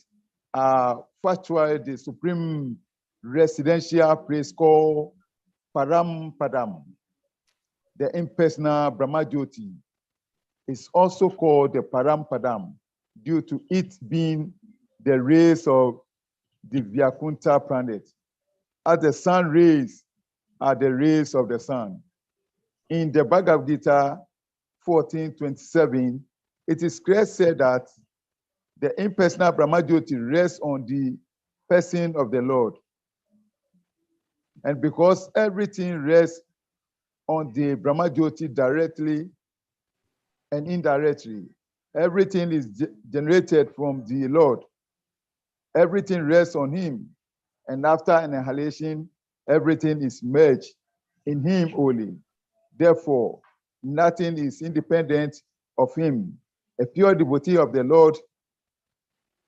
factually the supreme residential place called Param Padam, the impersonal Brahmajyoti, is also called the Param Padam due to it being the rays of the Vaikuntha planet, as the sun rays are the rays of the sun. In the Bhagavad Gita 14:27, it is clearly said that the impersonal Brahmajyoti rests on the person of the Lord. And because everything rests on the Brahmajyoti directly and indirectly, everything is generated from the Lord. Everything rests on him. And after annihilation, everything is merged in him only. Therefore, nothing is independent of him. A pure devotee of the Lord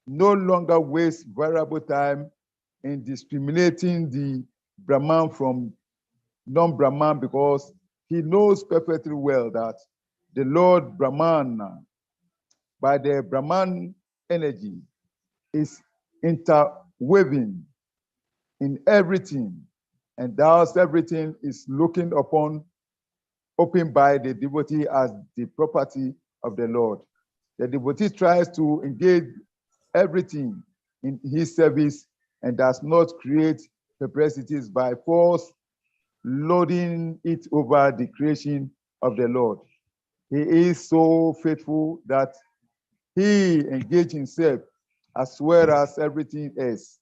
no longer wastes valuable time in discriminating the Brahman from non-Brahman, because he knows perfectly well that the Lord Brahman, by the Brahman energy, is interwoven in everything, and thus everything is looking upon, opened by the devotee as the property of the Lord. The devotee tries to engage everything in his service and does not create perplexities by force loading it over the creation of the Lord. He is so faithful that he engages himself as well as everything else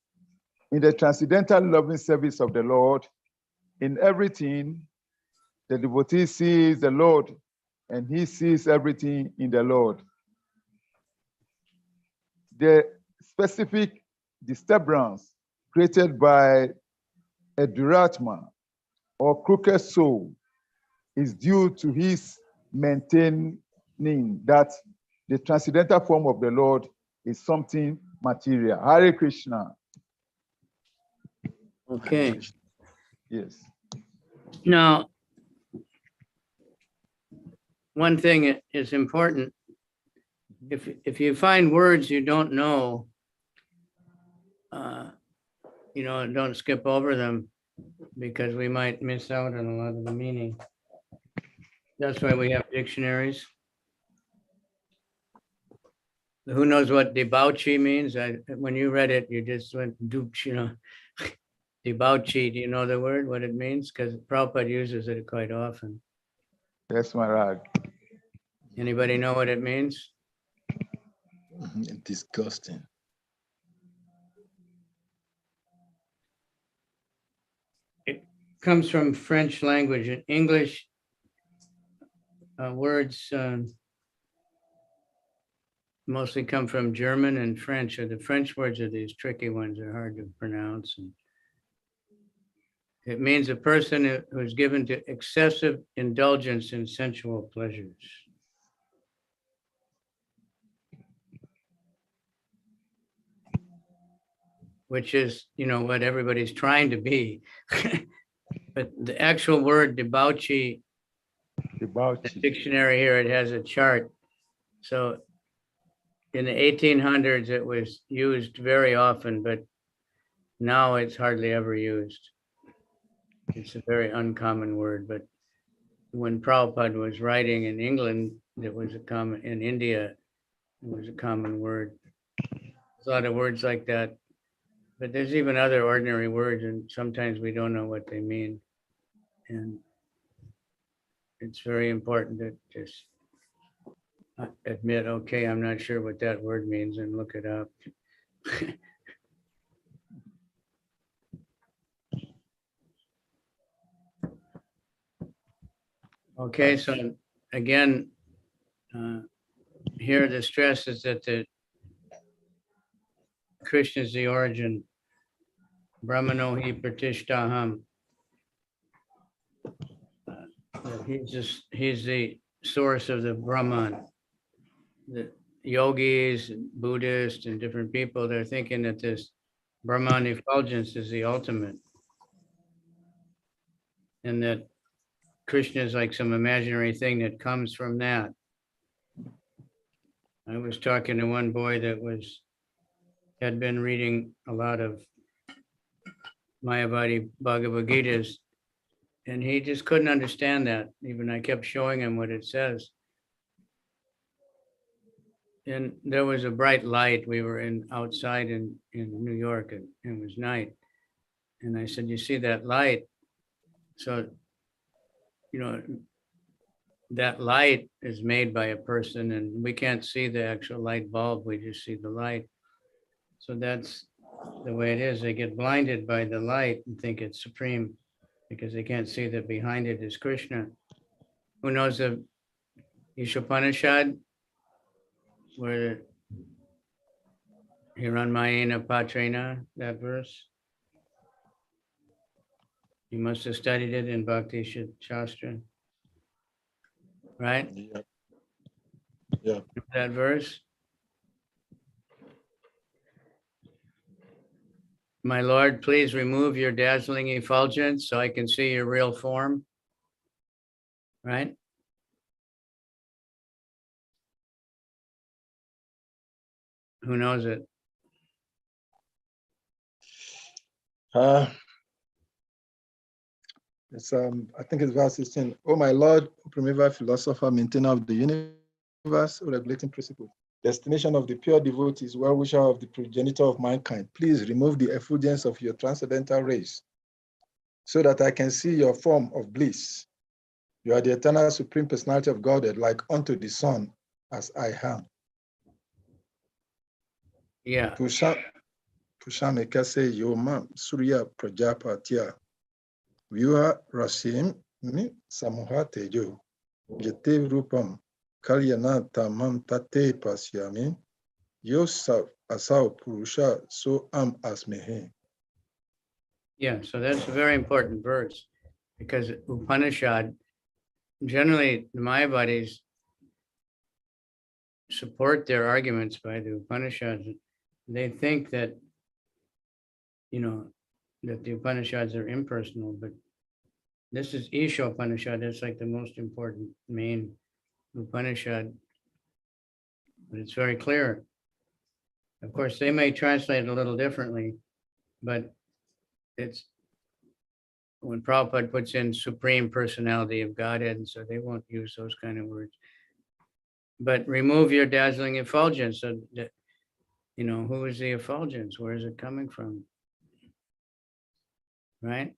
in the transcendental loving service of the Lord. In everything, the devotee sees the Lord and he sees everything in the Lord. The specific disturbance created by a duratma or crooked soul is due to his maintaining that the transcendental form of the Lord is something material. Hare Krishna. Okay. Yes. Now, one thing is important. If you find words you don't know, don't skip over them, because we might miss out on a lot of the meaning. That's why we have dictionaries. Who knows what debauchee means? When you read it, you just went dooch, Debauchee, do you know the word, what it means? Because Prabhupada uses it quite often. Yes, Maharaj. Anybody know what it means? Disgusting. It comes from French language. In English, words mostly come from German and French. Or the French words are these tricky ones, are hard to pronounce. And it means a person who is given to excessive indulgence in sensual pleasures. Which is, what everybody's trying to be. But the actual word debauchee, the dictionary here, it has a chart. So in the 1800s, it was used very often, but now it's hardly ever used. It's a very uncommon word, but when Prabhupada was writing in England, it was a common, in India, it was a common word. There's a lot of words like that, but there's even other ordinary words, and sometimes we don't know what they mean. And it's very important to just admit, okay, I'm not sure what that word means, and look it up. Okay, so again, here the stress is that the Krishna is the origin. Brahmano hi pratishtaham. He's the source of the Brahman. The yogis, and Buddhists, and different people, they're thinking that this Brahman effulgence is the ultimate. And that Krishna is like some imaginary thing that comes from that. I was talking to one boy that had been reading a lot of Mayavadi Bhagavad Gitas, and he just couldn't understand that. Even I kept showing him what it says. And there was a bright light. We were outside in New York, and it was night. And I said, you see that light? So, that light is made by a person, and we can't see the actual light bulb. We just see the light. So that's the way it is. They get blinded by the light and think it's supreme because they can't see that behind it is Krishna. Who knows the Ishopanishad, where Hiranmayena Patrena, that verse? You must have studied it in Bhakti Shastra, right? Yeah. Yeah. That verse? My Lord, please remove your dazzling effulgence so I can see your real form. Right? Who knows it? It's I think it's verse 16. Oh my Lord, primeval philosopher, maintainer of the universe, regulating principle, destination of the pure devotees, well-wisher of the progenitor of mankind, please remove the effulgence of your transcendental rays so that I can see your form of bliss. You are the eternal supreme personality of Godhead, like unto the sun, as I am. Yeah. Pushame kase yoma surya prajapatya vyuha rasim ni samuha tejo jete rupam kalyana tamam tate pasyami yosav asau purusha so am asmehe. Yeah, so that's a very important verse because Upanishad, generally the Mayavadis support their arguments by the Upanishads. They think that, that the Upanishads are impersonal, but this is Isha Upanishad. That's like the most important main Upanishad, but it's very clear. Of course, they may translate it a little differently, but it's when Prabhupada puts in Supreme Personality of Godhead, and so they won't use those kind of words. But remove your dazzling effulgence. So that, who is the effulgence? Where is it coming from? Right?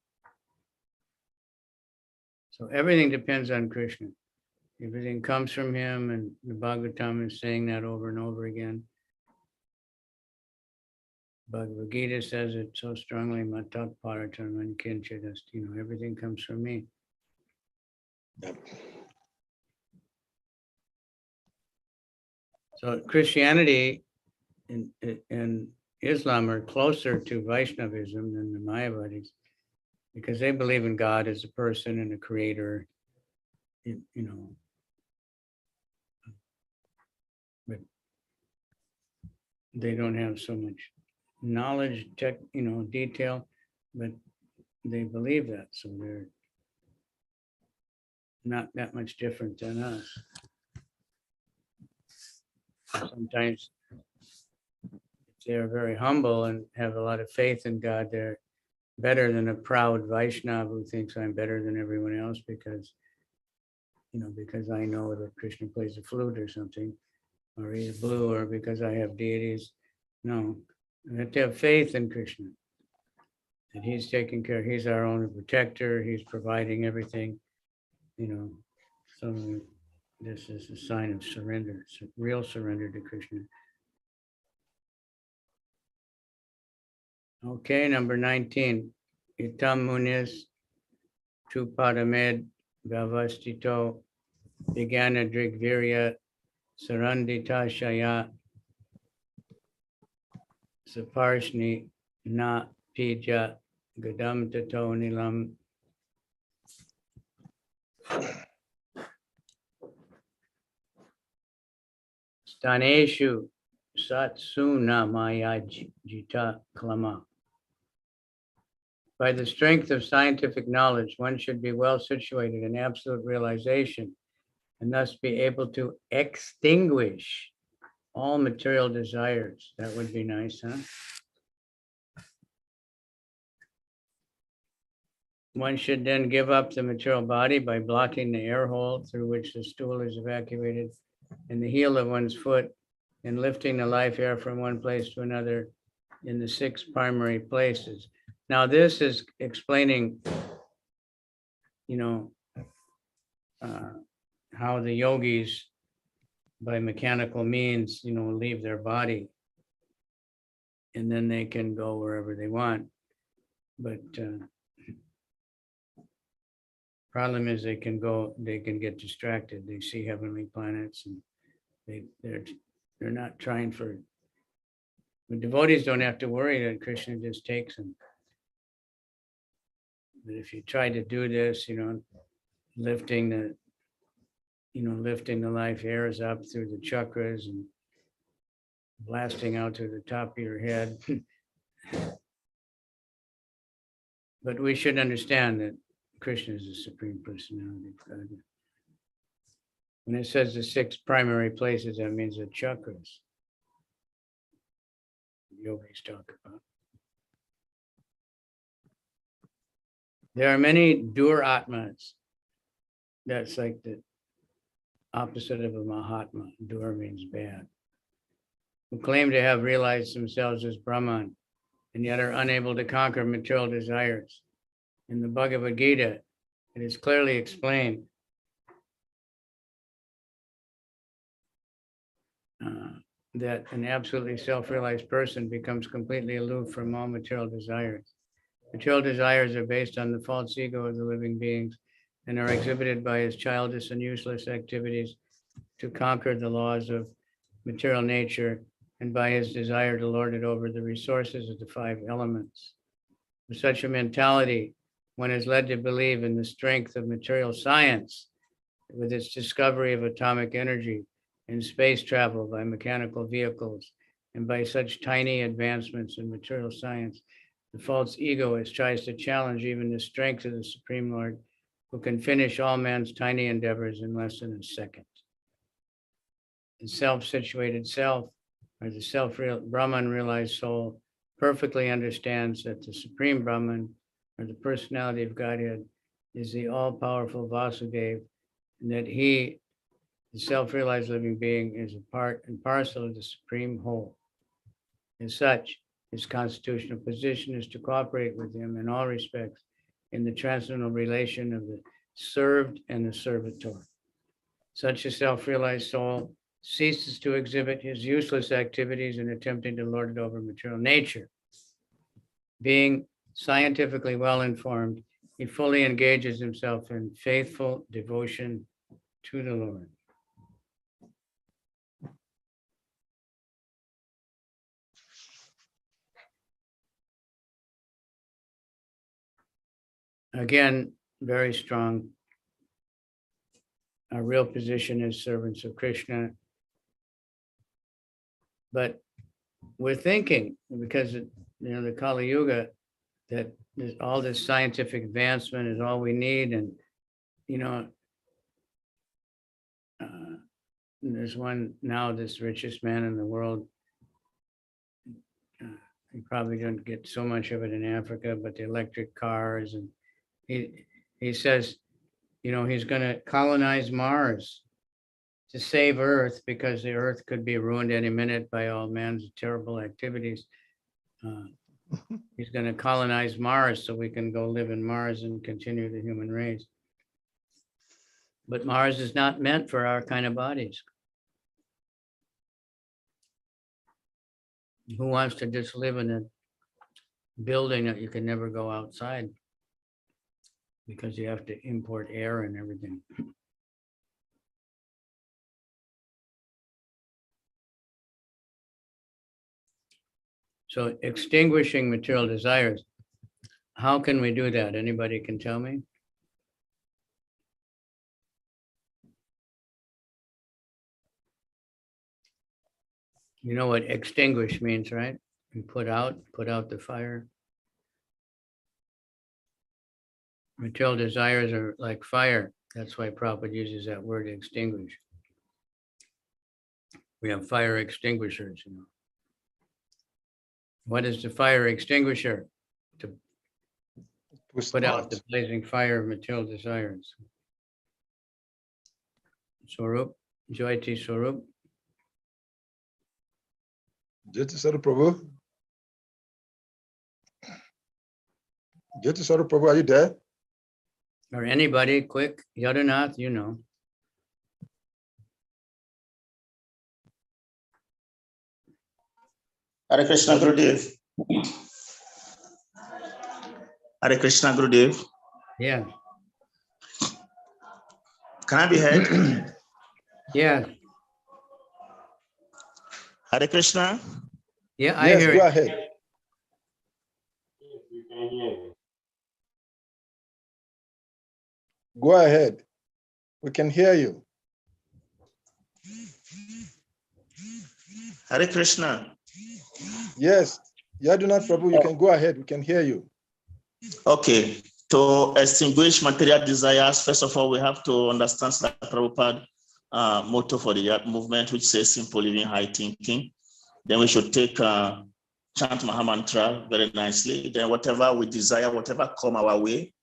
So everything depends on Krishna. Everything comes from him, and the Bhagavatam is saying that over and over again. Bhagavad Gita says it so strongly, Matat Paratam Kinchidast, everything comes from me. Yep. So Christianity and Islam are closer to Vaishnavism than the Mayavadis because they believe in God as a person and a creator, but they don't have so much knowledge, detail, but they believe that. So they're not that much different than us. Sometimes they're very humble and have a lot of faith in God. They're better than a proud Vaishnava who thinks I'm better than everyone else because I know that Krishna plays the flute or something, or he's blue, or because I have deities. No, we have to have faith in Krishna, that he's taking care, he's our own protector, he's providing everything, So this is a sign of surrender, real surrender to Krishna. Okay, number 19. Itam munis tu padamed Vavastito Vigana Drigvirya Sarandita Shaya Saparshni Na Pija Gadam Tato Nilam Staneshu Satsuna Maya Jita Klama. By the strength of scientific knowledge, one should be well situated in absolute realization and thus be able to extinguish all material desires. That would be nice, huh? One should then give up the material body by blocking the air hole through which the stool is evacuated and the heel of one's foot and lifting the life air from one place to another in the 6 primary places. Now, this is explaining, how the yogis, by mechanical means, leave their body and then they can go wherever they want. But problem is they can get distracted. They see heavenly planets and they're not trying for, the devotees don't have to worry that Krishna just takes them. But if you try to do this, lifting the life airs up through the chakras and blasting out to the top of your head. But we should understand that Krishna is the Supreme Personality of God. When it says the 6 primary places, that means the chakras. Yogis talk about. There are many Duratmas. That's like the opposite of a Mahatma. Dur means bad. Who claim to have realized themselves as Brahman and yet are unable to conquer material desires. In the Bhagavad Gita, it is clearly explained that an absolutely self-realized person becomes completely aloof from all material desires. Material desires are based on the false ego of the living beings and are exhibited by his childish and useless activities to conquer the laws of material nature and by his desire to lord it over the resources of the 5 elements. With such a mentality, one is led to believe in the strength of material science with its discovery of atomic energy and space travel by mechanical vehicles, and by such tiny advancements in material science, the false egoist tries to challenge even the strength of the Supreme Lord, who can finish all man's tiny endeavors in less than a second. The self-situated self, or the self-real Brahman realized soul, perfectly understands that the Supreme Brahman, or the personality of Godhead, is the all-powerful Vasudeva, and that he, the self-realized living being, is a part and parcel of the supreme whole. As such, his constitutional position is to cooperate with him in all respects in the transcendental relation of the served and the servitor. Such a self-realized soul ceases to exhibit his useless activities in attempting to lord it over material nature. Being scientifically well informed, he fully engages himself in faithful devotion to the Lord. Again, very strong. Our real position is servants of Krishna. But we're thinking, because the Kali Yuga, that all this scientific advancement is all we need. And, there's one now, this richest man in the world. You probably don't get so much of it in Africa, but the electric cars, and he says, he's going to colonize Mars to save Earth, because the Earth could be ruined any minute by all man's terrible activities. He's going to colonize Mars so we can go live in Mars and continue the human race. But Mars is not meant for our kind of bodies. Who wants to just live in a building that you can never go outside because you have to import air and everything? So extinguishing material desires, how can we do that? Anybody can tell me? You know what extinguish means, right? You put out the fire. Material desires are like fire. That's why Prabhupada uses that word extinguish. We have fire extinguishers, you know. What is the fire extinguisher? To put out the blazing fire of material desires. Swarup, Jyoti Swarup. Jyoti Saru Prabhu. Jyoti Saru Prabhu, are you there? Or anybody, quick. Yadunath, you know. Hare Krishna Gurudev. Hare Krishna Gurudev. Yeah. Can I be heard? Yeah. Hare Krishna. Yeah, I Yes, hear go it. ahead. Go ahead. We can hear you. Hare Krishna. Yes, Yadunath Prabhu, you can go ahead. We can hear you. Okay. To extinguish material desires, first of all, we have to understand that Prabhupada motto for the movement, which says simple living, high thinking. Then we should take chant Mahamantra very nicely. Then whatever we desire, whatever come our way,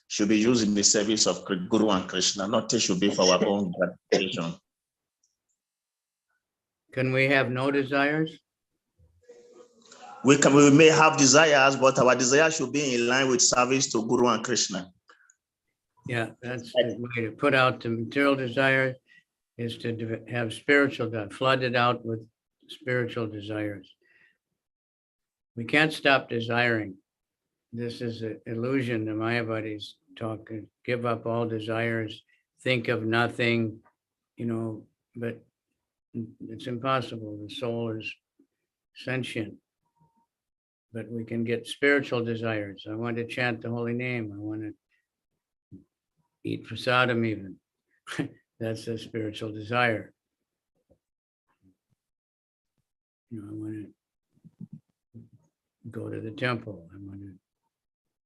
should be used in the service of Guru and Krishna. Nothing should be for our own gratification. Can we have no desires? We may have desires, but our desires should be in line with service to Guru and Krishna. Yeah, that's the way to put out the material desires, is to have spiritual, flood it out with spiritual desires. We can't stop desiring. This is an illusion. The Mayavadis talk, give up all desires, think of nothing, you know, but it's impossible. The soul is sentient. But we can get spiritual desires. I want to chant the holy name. I want to eat prasadam even. That's a spiritual desire. You know, I want to go to the temple. I want to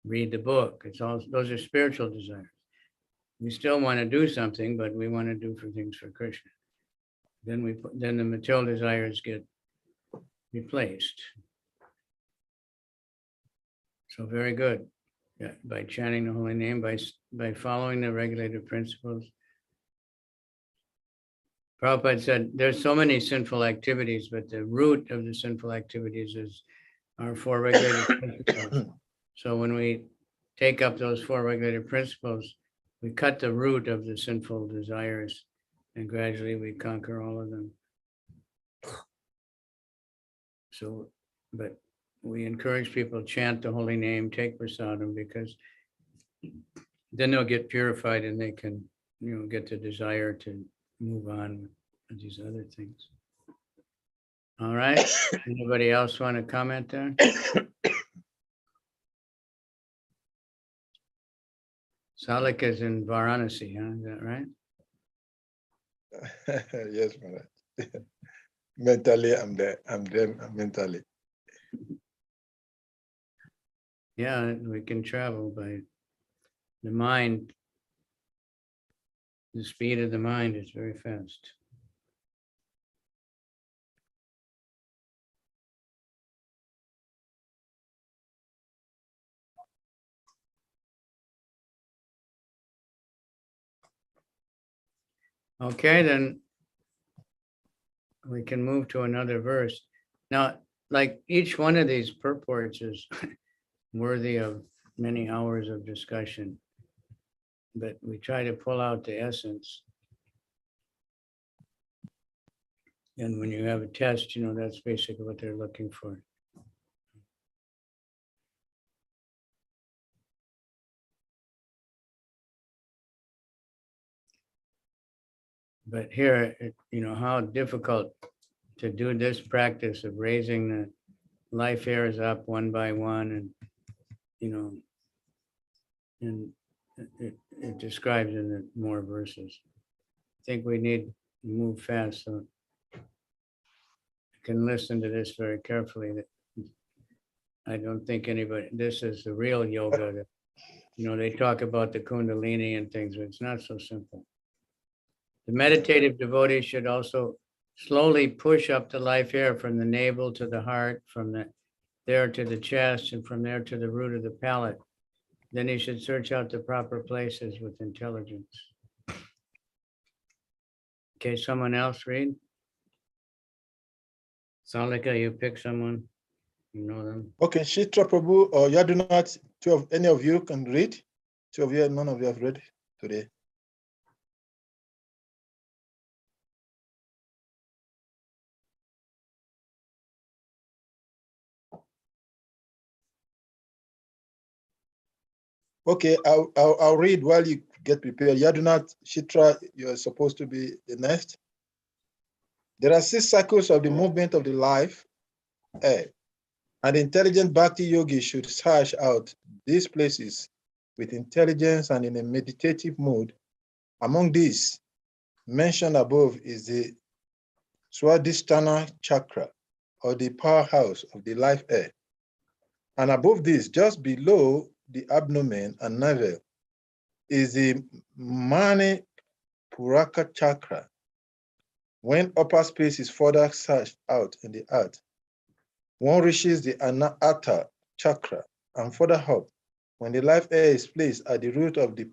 read the book. It's all, those are spiritual desires. We still want to do something, but we want to do things for Krishna. Then the material desires get replaced. So very good. Yeah, by chanting the holy name, by following the regulated principles. Prabhupada said there's so many sinful activities, but the root of the sinful activities is our four regulated principles. So when we take up those four regulated principles, we cut the root of the sinful desires, and gradually we conquer all of them. So, but we encourage people to chant the holy name, take prasadam, because then they'll get purified and they can, you know, get the desire to move on with these other things. All right. Anybody else want to comment there? Salik is in Varanasi, huh? Is that right? Yes, Mother. Mentally, I'm there. I'm there mentally. Yeah, we can travel by the mind. The speed of the mind is very fast. Okay, then we can move to another verse. Now, like each one of these purports is worthy of many hours of discussion. but we try to pull out the essence. And when you have a test, you know, that's basically what they're looking for. But here, you know, how difficult to do this practice of raising the life hairs up one by one, and, you know, and it describes in the more verses. I think we need to move fast, so you can listen to this very carefully. That I don't think anybody, this is the real yoga. That, you know, they talk about the Kundalini and things, but it's not so simple. The meditative devotee should also slowly push up the life air from the navel to the heart, from there to the chest, and from there to the root of the palate. Then he should search out the proper places with intelligence. Okay, someone else read? Salika, you pick someone, you know them. Okay, Shitra Prabhu or Yadunath, any of you can read? Two of you, none of you have read today. Okay, I'll read while you get prepared. Yadunath, Shitra, you're supposed to be the next. There are 6 cycles of the movement of the life air. An intelligent Bhakti yogi should search out these places with intelligence and in a meditative mood. Among these, mentioned above is the Swadisthana Chakra, or the powerhouse of the life air. And above this, just below the abdomen and navel, is the Mani Puraka Chakra. When upper space is further searched out in the earth, one reaches the Anahata Chakra, and further up, when the life air is placed at the root of the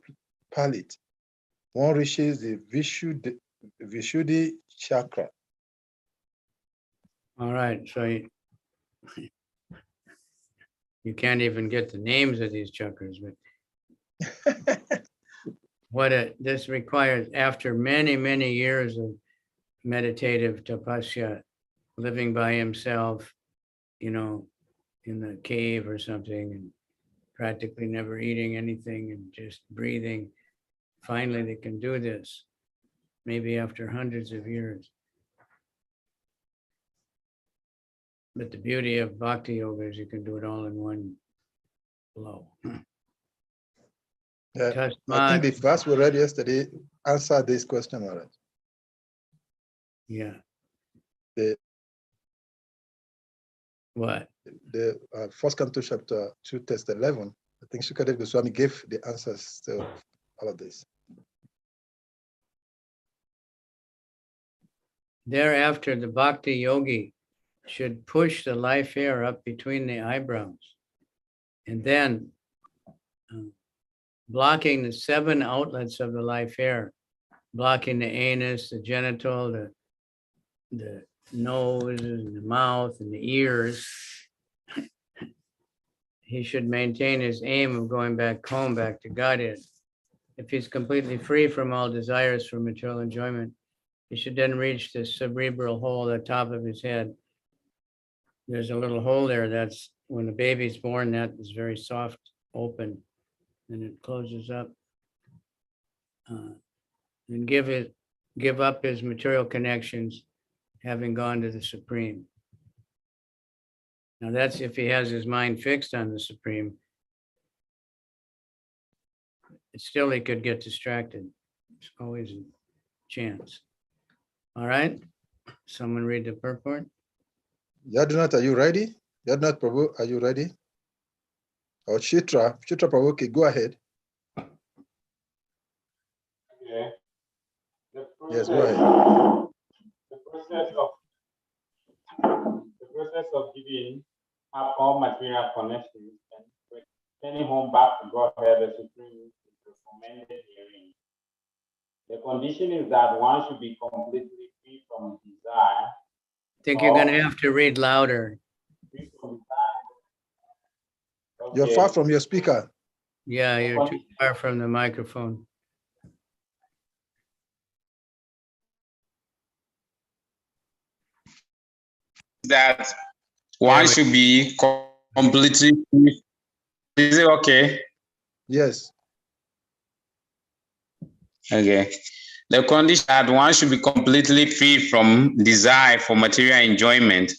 palate, one reaches the Vishuddhi Chakra. All right, so you can't even get the names of these chakras, but this requires, after many, many years of meditative tapasya, living by himself, you know, in the cave or something, and practically never eating anything and just breathing. Finally, they can do this, maybe after hundreds of years. But the beauty of Bhakti yoga is you can do it all in one blow. I think the verse we read yesterday answered this question already. Yeah. What? The first canto, chapter 2, text 11. I think Shukadev Goswami gave the answers to all of this. Thereafter, the Bhakti yogi should push the life air up between the eyebrows, and then blocking the 7 outlets of the life air, blocking the anus, the genital, the nose, and the mouth, and the ears. He should maintain his aim of going back home, back to Godhead. If he's completely free from all desires for material enjoyment, he should then reach the cerebral hole at the top of his head. There's a little hole there. That's when the baby's born, that is very soft, open, and it closes up. And give up his material connections, having gone to the Supreme. Now that's if he has his mind fixed on the Supreme. Still, he could get distracted. It's always a chance. All right, someone read the purport. Yadunath, are you ready? Yadunath Prabhu, are you ready? Or Shitra Prabhu, okay, go ahead. Okay. Yes, go ahead. The process of giving up all material connections and returning home back to Godhead, the Supreme, is recommended herein. The condition is that one should be completely free from desire. I think you're going to have to read louder. Free from desire. You're far from your speaker. Yeah, you're too far from the microphone. that one should be completely free. Is it okay? Yes. Okay. The condition that one should be completely free from desire for material enjoyment.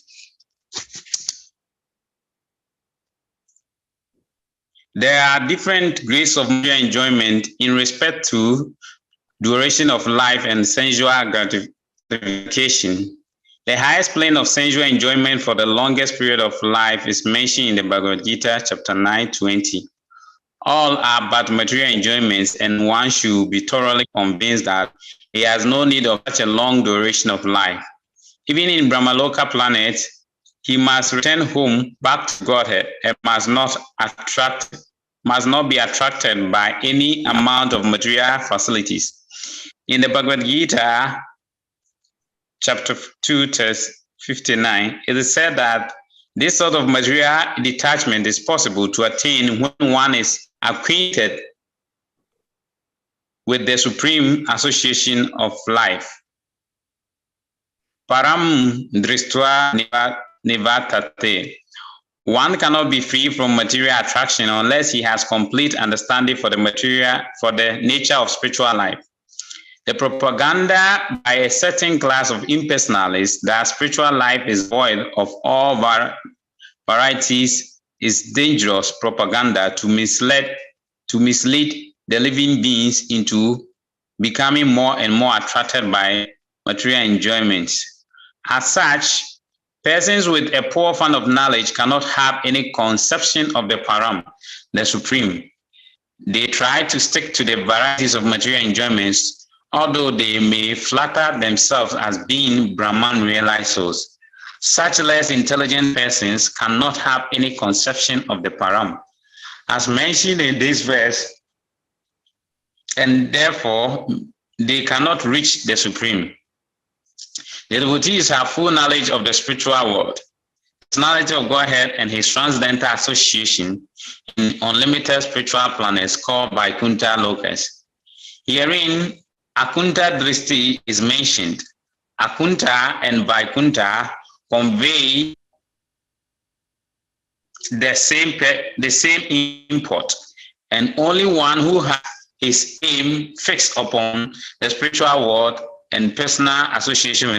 There are different grades of material enjoyment in respect to duration of life and sensual gratification. The highest plane of sensual enjoyment for the longest period of life is mentioned in the Bhagavad Gita, chapter 9:20. All are but material enjoyments, and one should be thoroughly convinced that he has no need of such a long duration of life. Even in Brahmaloka planet, he must return home back to Godhead and must not be attracted by any amount of material facilities. In the Bhagavad Gita, chapter 2, verse 59, it is said that this sort of material detachment is possible to attain when one is acquainted with the supreme association of life. Param dristva nivatate. One cannot be free from material attraction unless he has complete understanding for the nature of spiritual life. The propaganda by a certain class of impersonalists that spiritual life is void of all varieties is dangerous propaganda to mislead the living beings into becoming more and more attracted by material enjoyments. As such, persons with a poor fund of knowledge cannot have any conception of the Param, the Supreme. They try to stick to the varieties of material enjoyments, although they may flatter themselves as being Brahman realized souls. Such less intelligent persons cannot have any conception of the Param, as mentioned in this verse, and therefore they cannot reach the Supreme. The devotees have full knowledge of the spiritual world, personality of Godhead, and his transcendental association in unlimited spiritual planets called Vaikuntha Lokas. Herein, Akunta Dristi is mentioned. Akunta and Vaikuntha convey the same import, and only one who has his aim fixed upon the spiritual world and personal association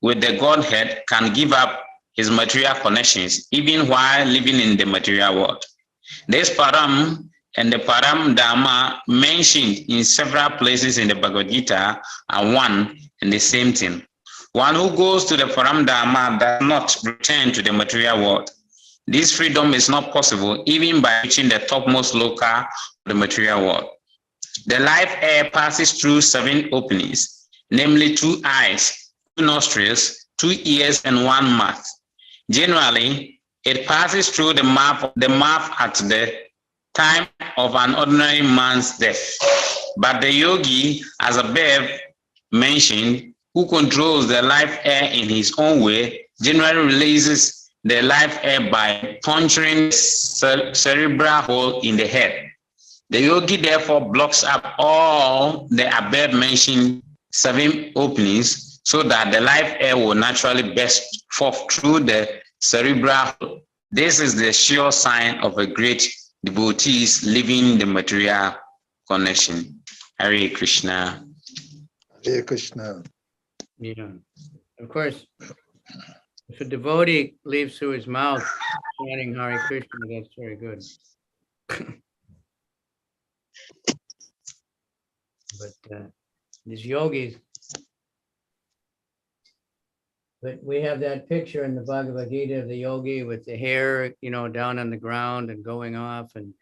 with the Godhead can give up his material connections even while living in the material world. This Param and the Param Dharma mentioned in several places in the Bhagavad Gita are one and the same thing. One who goes to the Param Dharma does not return to the material world. This freedom is not possible even by reaching the topmost loka of the material world. The life air passes through 7 openings, namely 2 eyes, 2 nostrils, 2 ears, and 1 mouth. Generally, it passes through the mouth at the time of an ordinary man's death. But the yogi, as above mentioned, who controls the life air in his own way, generally releases the life air by puncturing the cerebral hole in the head. The yogi therefore blocks up all the above mentioned 7 openings so that the life air will naturally burst forth through the cerebral hole. This is the sure sign of a great devotee living the material connection. Hare Krishna. Hare Krishna. Yeah. Of course, if a devotee leaves through his mouth chanting Hare Krishna, that's very good. But these yogis, but we have that picture in the Bhagavad Gita of the yogi with the hair, down on the ground and going off, and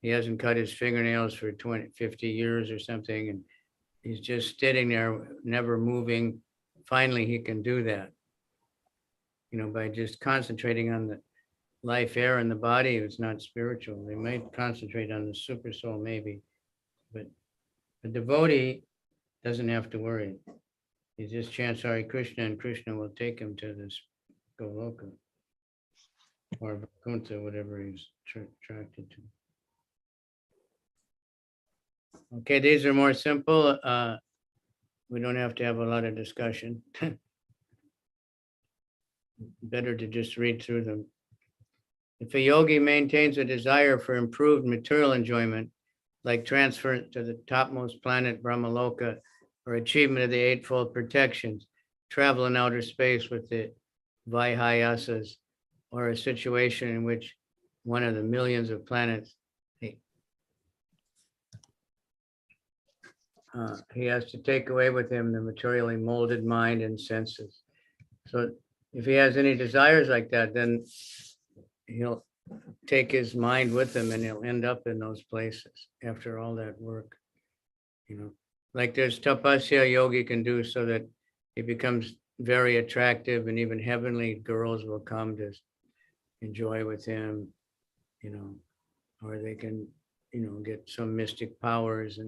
he hasn't cut his fingernails for 50 years or something, and he's just sitting there, never moving. Finally, he can do that, by just concentrating on the life air in the body. It's not spiritual. They might concentrate on the super soul maybe, but a devotee doesn't have to worry. He just chants Hare Krishna and Krishna will take him to this Goloka or Vaikuntha, whatever he's attracted to. Okay, these are more simple. We don't have to have a lot of discussion. better to just read through them. If a yogi maintains a desire for improved material enjoyment, like transfer to the topmost planet, Brahmaloka, or achievement of the eightfold protections, travel in outer space with the Vaihayasas, or a situation in which one of the millions of planets, he has to take away with him the materially molded mind and senses. So if he has any desires like that, then he'll take his mind with him and he'll end up in those places after all that work. You know, like there's tapasya yogi can do so that he becomes very attractive, and even heavenly girls will come to enjoy with him, you know, or they can, you know, get some mystic powers.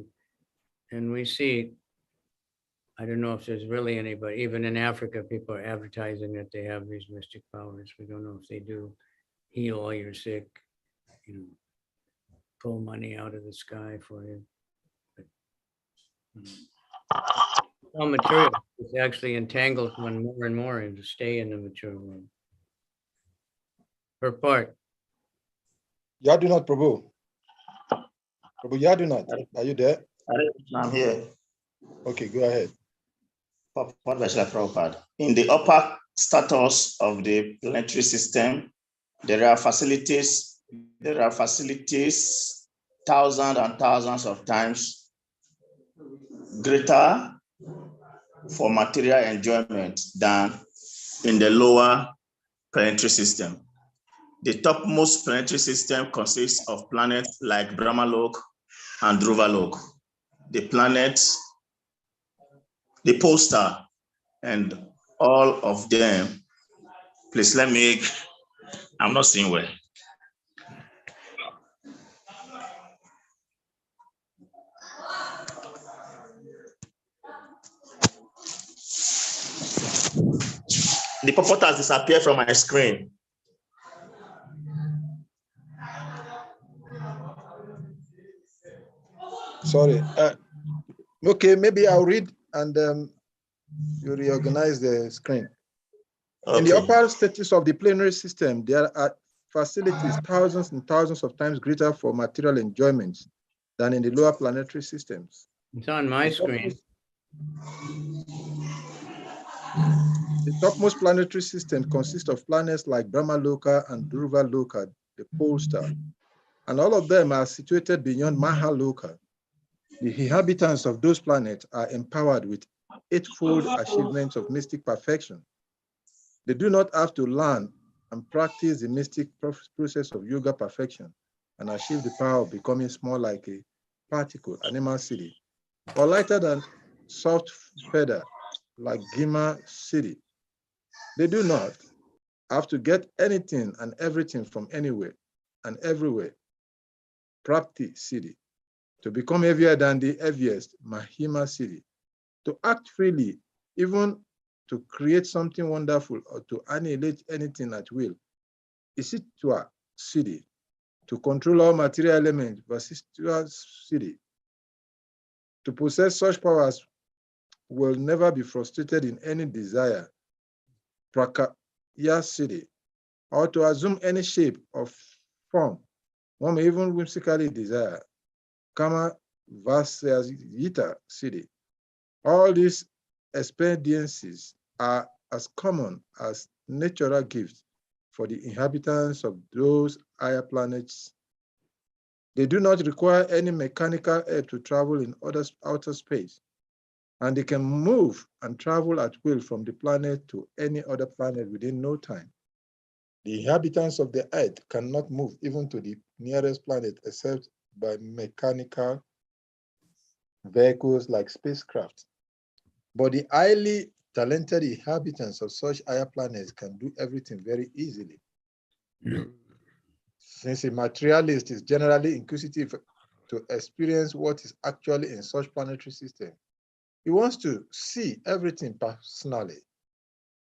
And we see, I don't know if there's really anybody, even in Africa, people are advertising that they have these mystic powers. We don't know if they do heal all your sick, you know, pull money out of the sky for you. But, all material is actually entangles one more and more and to stay in the material world. Purport. Yadunat Prabhu. Prabhu Yadunat, are you there? I'm here. Okay, go ahead. In the upper status of the planetary system, there are facilities thousands and thousands of times greater for material enjoyment than in the lower planetary system. The topmost planetary system consists of planets like Brahmalok and Dhruvalok. The planets, the pole star, and all of them. Please let me, I'm not seeing well. The purport has disappeared from my screen. Sorry. Okay, maybe I'll read and you reorganize the screen. Okay. In the upper status of the planetary system, there are facilities thousands and thousands of times greater for material enjoyments than in the lower planetary systems. It's on my screen. The topmost planetary system consists of planets like Brahmaloka and Dhruva-loka, the pole star, and all of them are situated beyond Mahaloka. The inhabitants of those planets are empowered with eightfold achievements of mystic perfection. They do not have to learn and practice the mystic process of yoga perfection and achieve the power of becoming small like a particle, animal city, or lighter than soft feather like Gima city. They do not have to get anything and everything from anywhere and everywhere, Prapti city, to become heavier than the heaviest, Mahima city, to act freely, even to create something wonderful or to annihilate anything at will, Isitwa city, to control all material elements, Vasistwa city. To possess such powers will never be frustrated in any desire, Prakaya city, or to assume any shape or form one may even whimsically desire, Kama Vasyayita city. All these expediencies are as common as natural gifts for the inhabitants of those higher planets. They do not require any mechanical help to travel in outer space, and they can move and travel at will from the planet to any other planet within no time. The inhabitants of the earth cannot move even to the nearest planet except by mechanical vehicles like spacecraft. But the highly talented inhabitants of such higher planets can do everything very easily. Since a materialist is generally inquisitive to experience what is actually in such planetary system, he wants to see everything personally.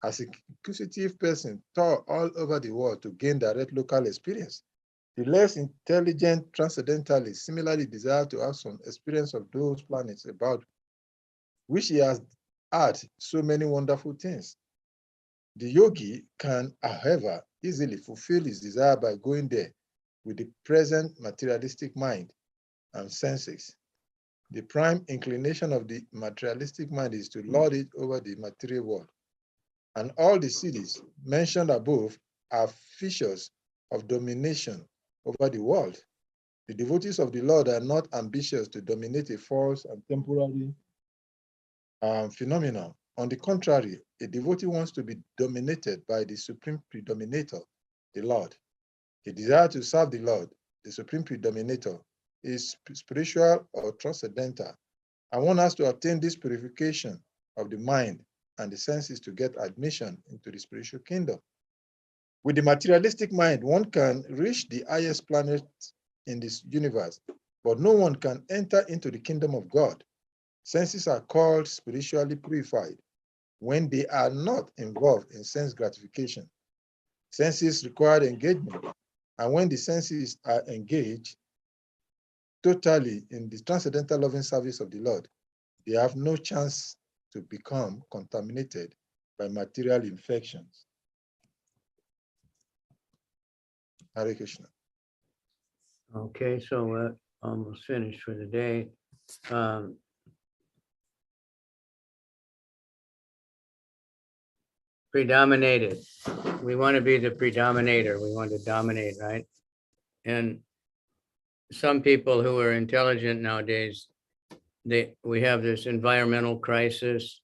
As an inquisitive person toured all over the world to gain direct local experience, the less intelligent transcendentalists similarly desire to have some experience of those planets about which he has had so many wonderful things. The yogi can, however, easily fulfill his desire by going there with the present materialistic mind and senses. The prime inclination of the materialistic mind is to lord it over the material world. And all the cities mentioned above are features of domination over the world. The devotees of the Lord are not ambitious to dominate a false and temporary phenomenon. On the contrary, a devotee wants to be dominated by the supreme predominator, the Lord. A desire to serve the Lord, the supreme predominator, is spiritual or transcendental. And one has to attain this purification of the mind and the senses to get admission into the spiritual kingdom. With the materialistic mind, one can reach the highest planet in this universe, but no one can enter into the kingdom of God. Senses are called spiritually purified when they are not involved in sense gratification. Senses require engagement, and when the senses are engaged totally in the transcendental loving service of the Lord, they have no chance to become contaminated by material infections. Hare Krishna. Okay, so we're almost finished for the day. Predominated. We want to be the predominator. We want to dominate, right? And some people who are intelligent nowadays, we have this environmental crisis.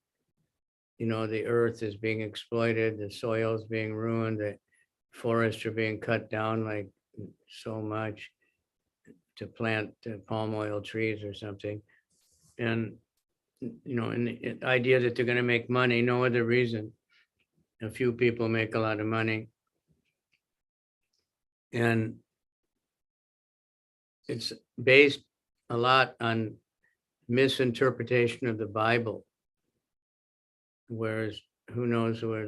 You know, the earth is being exploited, the soil is being ruined, the forests are being cut down like so much to plant palm oil trees or something. And, you know, and the idea that they're going to make money, no other reason. A few people make a lot of money. And it's based a lot on misinterpretation of the Bible. Whereas who knows where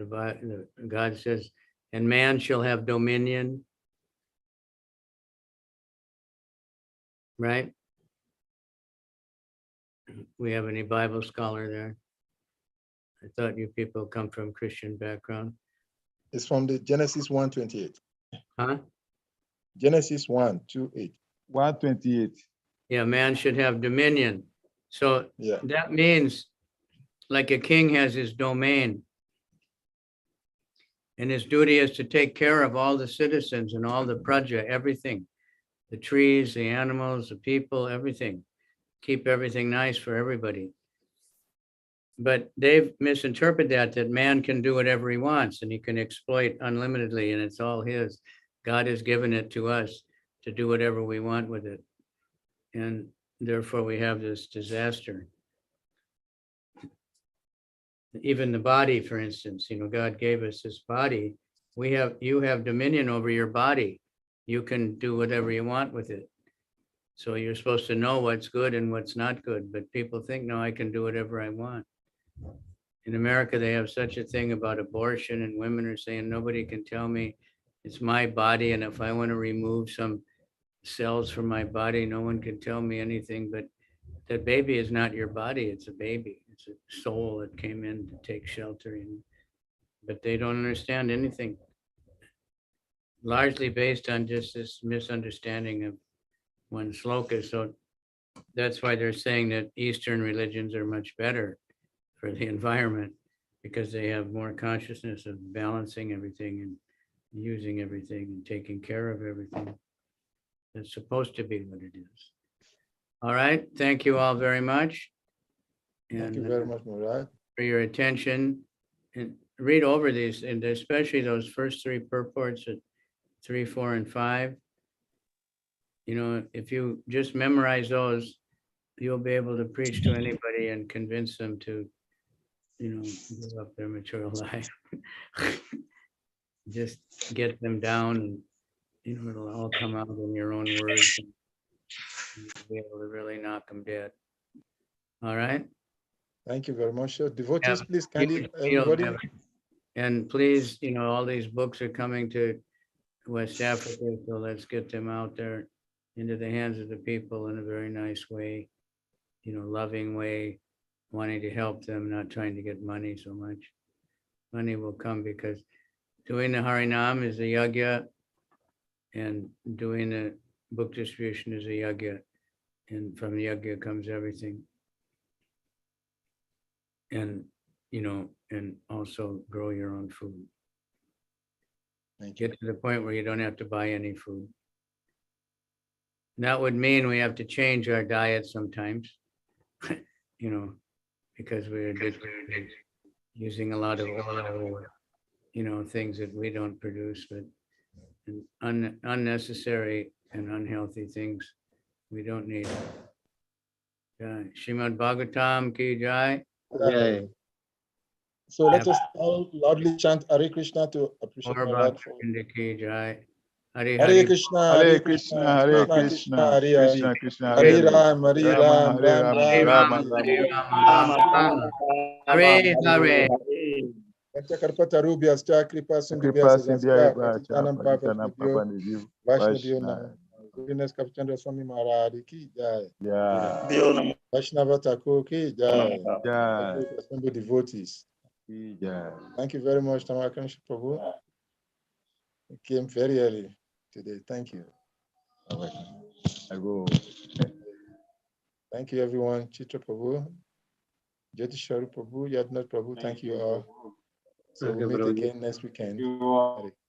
God says, and man shall have dominion, right? We have any Bible scholar there? I thought you people come from Christian background. It's from the Genesis 1:28. Huh? Genesis 1:28. 128. Yeah, man should have dominion. So Yeah. that means like a king has his domain. And his duty is to take care of all the citizens and all the praja, everything. The trees, the animals, the people, everything. Keep everything nice for everybody. But they've misinterpreted that man can do whatever he wants and he can exploit unlimitedly and it's all his. God has given it to us to do whatever we want with it. And therefore we have this disaster. Even the body, for instance, you know, God gave us this body. You have dominion over your body. You can do whatever you want with it. So you're supposed to know what's good and what's not good. But people think, no, I can do whatever I want. In America, they have such a thing about abortion, and women are saying, nobody can tell me it's my body. And if I want to remove some cells from my body, no one can tell me anything. But that baby is not your body. It's a baby. It's a soul that came in to take shelter. But they don't understand anything. Largely based on just this misunderstanding of one sloka. So that's why they're saying that Eastern religions are much better for the environment because they have more consciousness of balancing everything and using everything and taking care of everything. It's supposed to be what it is. All right. Thank you all very much. Thank you very much, Murad. For your attention. And read over these, and especially those first three purports at 3, 4, and 5. You know, if you just memorize those, you'll be able to preach to anybody and convince them to, you know, give up their material life. Just get them down and, you know, it'll all come out in your own words. And you'll be able to really knock them dead. All right. Thank you very much. Devotees, please, kindly, Field, everybody. and please, you know, all these books are coming to West Africa, so let's get them out there into the hands of the people in a very nice way, you know, loving way, wanting to help them, not trying to get money so much. money will come, because doing the Harinam is a yagya, and doing the book distribution is a yagya, and from the yagya comes everything. And, and also grow your own food. Thank you. Get to the point where you don't have to buy any food. That would mean we have to change our diet sometimes, because we're addicted to using a lot of oil, things that we don't produce, but unnecessary and unhealthy things we don't need. Jai. Srimad Bhagavatam ki jai. Yay. So let us all loudly chant Hare Krishna to appreciate Or Maharaj. For Bhakti ki jai. Hare Hare Krishna, Hare Krishna, Hare Krishna, Hare Krishna Hare. Krishna, Hare Hare Ram, Hare Ram, Hare Ram Rama, Ram, Rama Hare. Rama. Hare Hare. Karpata Rubias Kripa Kripa Sindhya Sindhya Sajaskar, Patitanam Papa Patitanam Video, Papa Nidhi Vaishnaviyo Vaishnava. Nama. Goodness Kavicandra Swami Maharaj ki jai. Yeah. Vaishnava Thakur ki jai. Yeah. Assembled devotees. Yeah. Thank you very much, Tamakanish Prabhu. You came very early today. Thank you. I go. Thank you, everyone. Chitra Prabhu, Jyotishwari Prabhu, Yadnath Prabhu, thank you all. So we'll meet again next weekend. You all. Hare